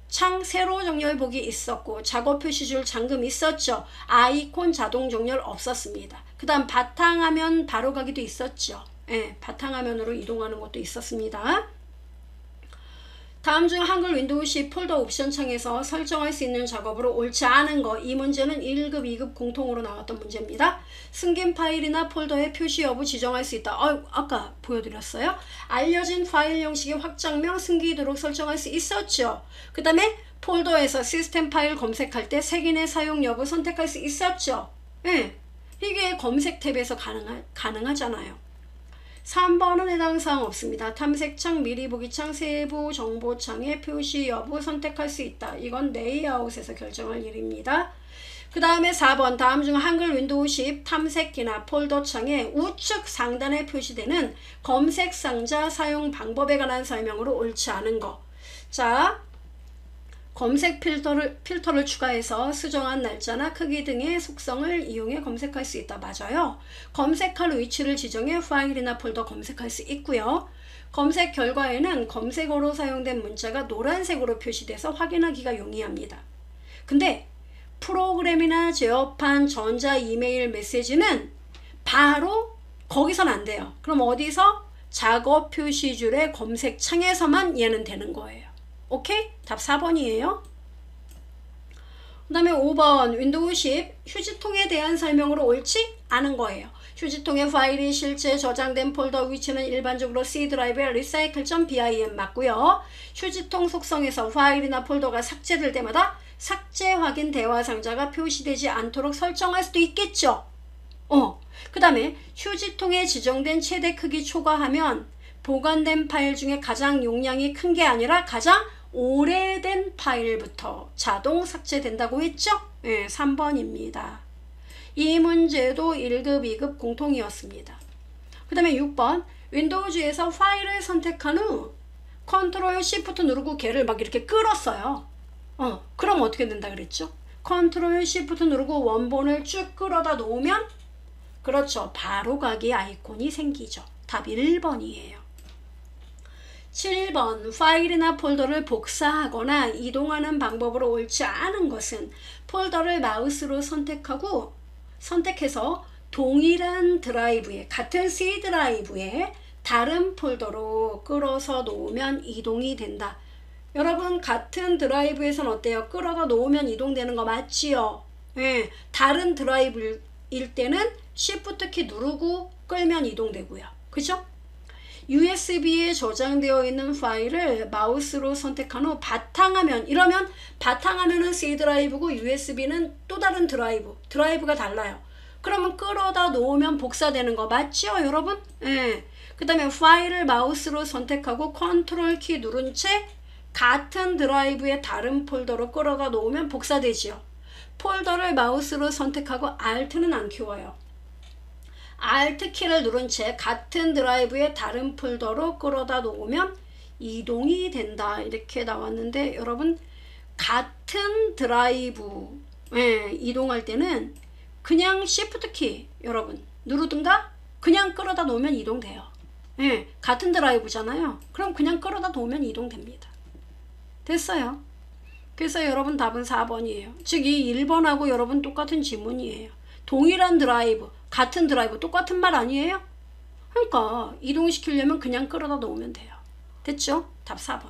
창 세로 정렬 보기 있었고 작업 표시줄 잠금 있었죠? 아이콘 자동 정렬 없었습니다. 그 다음 바탕화면 바로가기도 있었죠? 예, 바탕화면으로 이동하는 것도 있었습니다. 다음 중 한글 윈도우 10 폴더 옵션 창에서 설정할 수 있는 작업으로 옳지 않은 거. 이 문제는 1급, 2급 공통으로 나왔던 문제입니다. 승긴 파일이나 폴더의 표시 여부 지정할 수 있다. 아까 보여드렸어요. 알려진 파일 형식의 확장명 숨기도록 설정할 수 있었죠. 그 다음에 폴더에서 시스템 파일 검색할 때 색인의 사용 여부 선택할 수 있었죠. 예, 이게 검색 탭에서 가능하잖아요. 3번은 해당 사항 없습니다. 탐색창, 미리 보기창, 세부 정보창의 표시 여부 선택할 수 있다. 이건 레이아웃에서 결정할 일입니다. 그 다음에 4번 다음 중 한글 윈도우 10 탐색기나 폴더 창의 우측 상단에 표시되는 검색 상자 사용 방법에 관한 설명으로 옳지 않은 거. 자, 검색 필터를 추가해서 수정한 날짜나 크기 등의 속성을 이용해 검색할 수 있다. 맞아요. 검색할 위치를 지정해 파일이나 폴더 검색할 수 있고요. 검색 결과에는 검색어로 사용된 문자가 노란색으로 표시돼서 확인하기가 용이합니다. 근데 프로그램이나 제어판 전자 이메일 메시지는 바로 거기선 안 돼요. 그럼 어디서? 작업 표시줄의 검색 창에서만 얘는 되는 거예요. 오케이? 답 4번이에요. 그 다음에 5번 윈도우 10 휴지통에 대한 설명으로 옳지 않은 거예요. 휴지통의 파일이 실제 저장된 폴더 위치는 일반적으로 C 드라이브의 recycle.bin 맞고요. 휴지통 속성에서 파일이나 폴더가 삭제될 때마다 삭제 확인 대화 상자가 표시되지 않도록 설정할 수도 있겠죠. 그 다음에 휴지통에 지정된 최대 크기 초과하면 보관된 파일 중에 가장 용량이 큰 게 아니라 가장 오래된 파일부터 자동 삭제된다고 했죠? 네, 3번입니다. 이 문제도 1급, 2급 공통이었습니다. 그 다음에 6번 윈도우즈에서 파일을 선택한 후 컨트롤 Shift 누르고 걔를 막 이렇게 끌었어요. 그럼 어떻게 된다 그랬죠? 컨트롤 Shift 누르고 원본을 쭉 끌어다 놓으면 그렇죠. 바로가기 아이콘이 생기죠. 답 1번이에요. 7번 파일이나 폴더를 복사하거나 이동하는 방법으로 옳지 않은 것은 폴더를 마우스로 선택해서 동일한 드라이브에 같은 C 드라이브에 다른 폴더로 끌어서 놓으면 이동이 된다. 여러분 같은 드라이브에선 어때요? 끌어다 놓으면 이동되는 거 맞지요? 네, 다른 드라이브일 때는 Shift 키 누르고 끌면 이동되고요. 그죠? USB에 저장되어 있는 파일을 마우스로 선택한 후 바탕화면, 이러면 바탕화면은 C 드라이브고 USB는 또 다른 드라이브가 달라요. 그러면 끌어다 놓으면 복사되는 거 맞죠 여러분? 네. 그 다음에 파일을 마우스로 선택하고 컨트롤 키 누른 채 같은 드라이브의 다른 폴더로 끌어다 놓으면 복사되지요. 폴더를 마우스로 선택하고 Alt는 안 키워요. Alt 키를 누른 채 같은 드라이브의 다른 폴더로 끌어다 놓으면 이동이 된다. 이렇게 나왔는데 여러분 같은 드라이브에 이동할 때는 그냥 Shift 키 여러분 누르든가 그냥 끌어다 놓으면 이동돼요. 같은 드라이브잖아요. 그럼 그냥 끌어다 놓으면 이동됩니다. 됐어요. 그래서 여러분 답은 4번이에요. 즉 이 1번하고 여러분 똑같은 지문이에요. 동일한 드라이브, 같은 드라이브 똑같은 말 아니에요? 그러니까 이동시키려면 그냥 끌어다 놓으면 돼요. 됐죠? 답 4번.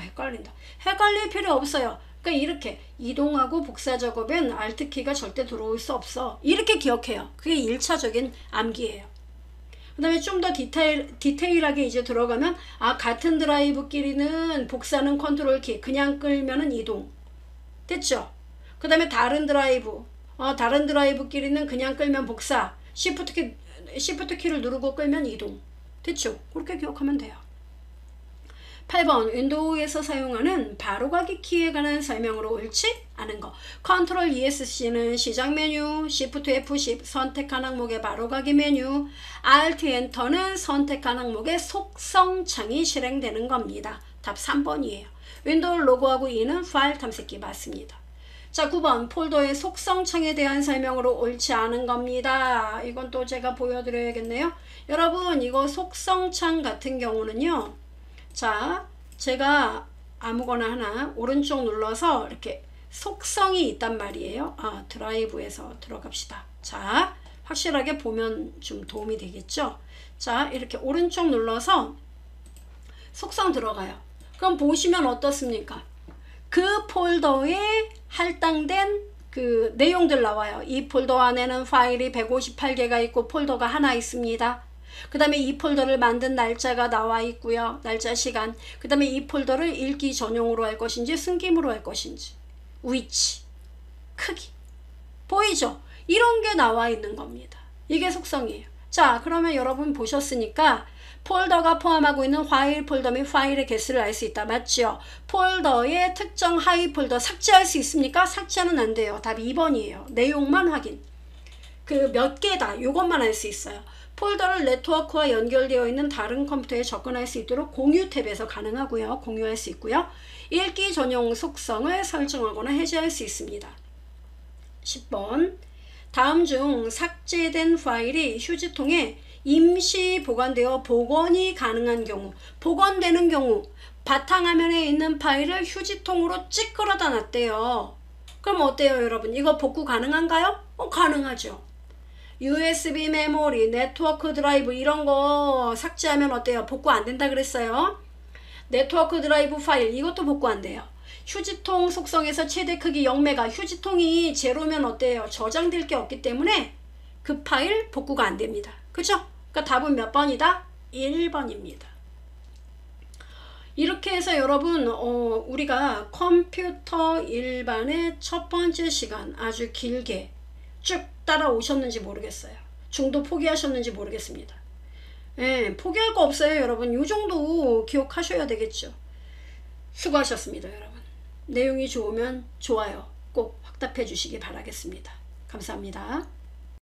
헷갈린다. 헷갈릴 필요 없어요. 그러니까 이렇게 이동하고 복사 작업엔 Alt 키가 절대 들어올 수 없어. 이렇게 기억해요. 그게 1차적인 암기예요. 그 다음에 좀 더 디테일하게 이제 들어가면 같은 드라이브끼리는 복사는 컨트롤 키, 그냥 끌면은 이동. 됐죠? 그 다음에 다른 드라이브끼리는 그냥 끌면 복사, Shift 키 Shift 키를 누르고 끌면 이동. 됐죠? 그렇게 기억하면 돼요. 8번 윈도우에서 사용하는 바로가기 키에 관한 설명으로 옳지 않은 거. 컨트롤 ESC는 시작 메뉴, Shift F10 선택한 항목의 바로가기 메뉴, Alt 엔터는 선택한 항목의 속성 창이 실행되는 겁니다. 답 3번이에요. 윈도우 로그하고 E는 파일 탐색기 맞습니다. 자, 9번 폴더의 속성 창에 대한 설명으로 옳지 않은 겁니다. 이건 또 제가 보여드려야겠네요. 여러분 이거 속성 창 같은 경우는요. 자, 제가 아무거나 하나 오른쪽 눌러서 이렇게 속성이 있단 말이에요. 드라이브에서 들어갑시다. 자, 확실하게 보면 좀 도움이 되겠죠? 자, 이렇게 오른쪽 눌러서 속성 들어가요. 그럼 보시면 어떻습니까? 그 폴더에 할당된 그 내용들 나와요. 이 폴더 안에는 파일이 158개가 있고 폴더가 하나 있습니다. 그 다음에 이 폴더를 만든 날짜가 나와 있고요. 날짜, 시간. 그 다음에 이 폴더를 읽기 전용으로 할 것인지 숨김으로 할 것인지, 위치, 크기. 보이죠? 이런 게 나와 있는 겁니다. 이게 속성이에요. 자, 그러면 여러분 보셨으니까 폴더가 포함하고 있는 파일 폴더 및 파일의 개수를 알 수 있다. 맞죠? 폴더의 특정 하위 폴더 삭제할 수 있습니까? 삭제는 안 돼요. 답이 2번이에요. 내용만 확인. 그 몇 개다. 요것만 알 수 있어요. 폴더를 네트워크와 연결되어 있는 다른 컴퓨터에 접근할 수 있도록 공유 탭에서 가능하고요. 공유할 수 있고요. 읽기 전용 속성을 설정하거나 해제할 수 있습니다. 10번 다음 중 삭제된 파일이 휴지통에 임시 보관되어 복원이 가능한 경우, 복원되는 경우 바탕화면에 있는 파일을 휴지통으로 찌그러다 놨대요. 그럼 어때요 여러분? 이거 복구 가능한가요? 가능하죠. USB 메모리, 네트워크 드라이브 이런 거 삭제하면 어때요? 복구 안 된다 그랬어요. 네트워크 드라이브 파일 이것도 복구 안 돼요. 휴지통 속성에서 최대 크기 0메가, 휴지통이 제로면 어때요? 저장될 게 없기 때문에 그 파일 복구가 안 됩니다. 그죠? 그러니까 답은 몇 번이다? 1번입니다. 이렇게 해서 여러분 우리가 컴퓨터 일반의 첫 번째 시간 아주 길게 쭉 따라오셨는지 모르겠어요. 중도 포기하셨는지 모르겠습니다. 예, 포기할 거 없어요 여러분. 이 정도 기억하셔야 되겠죠. 수고하셨습니다 여러분. 내용이 좋으면 좋아요 꼭 확답해 주시기 바라겠습니다. 감사합니다.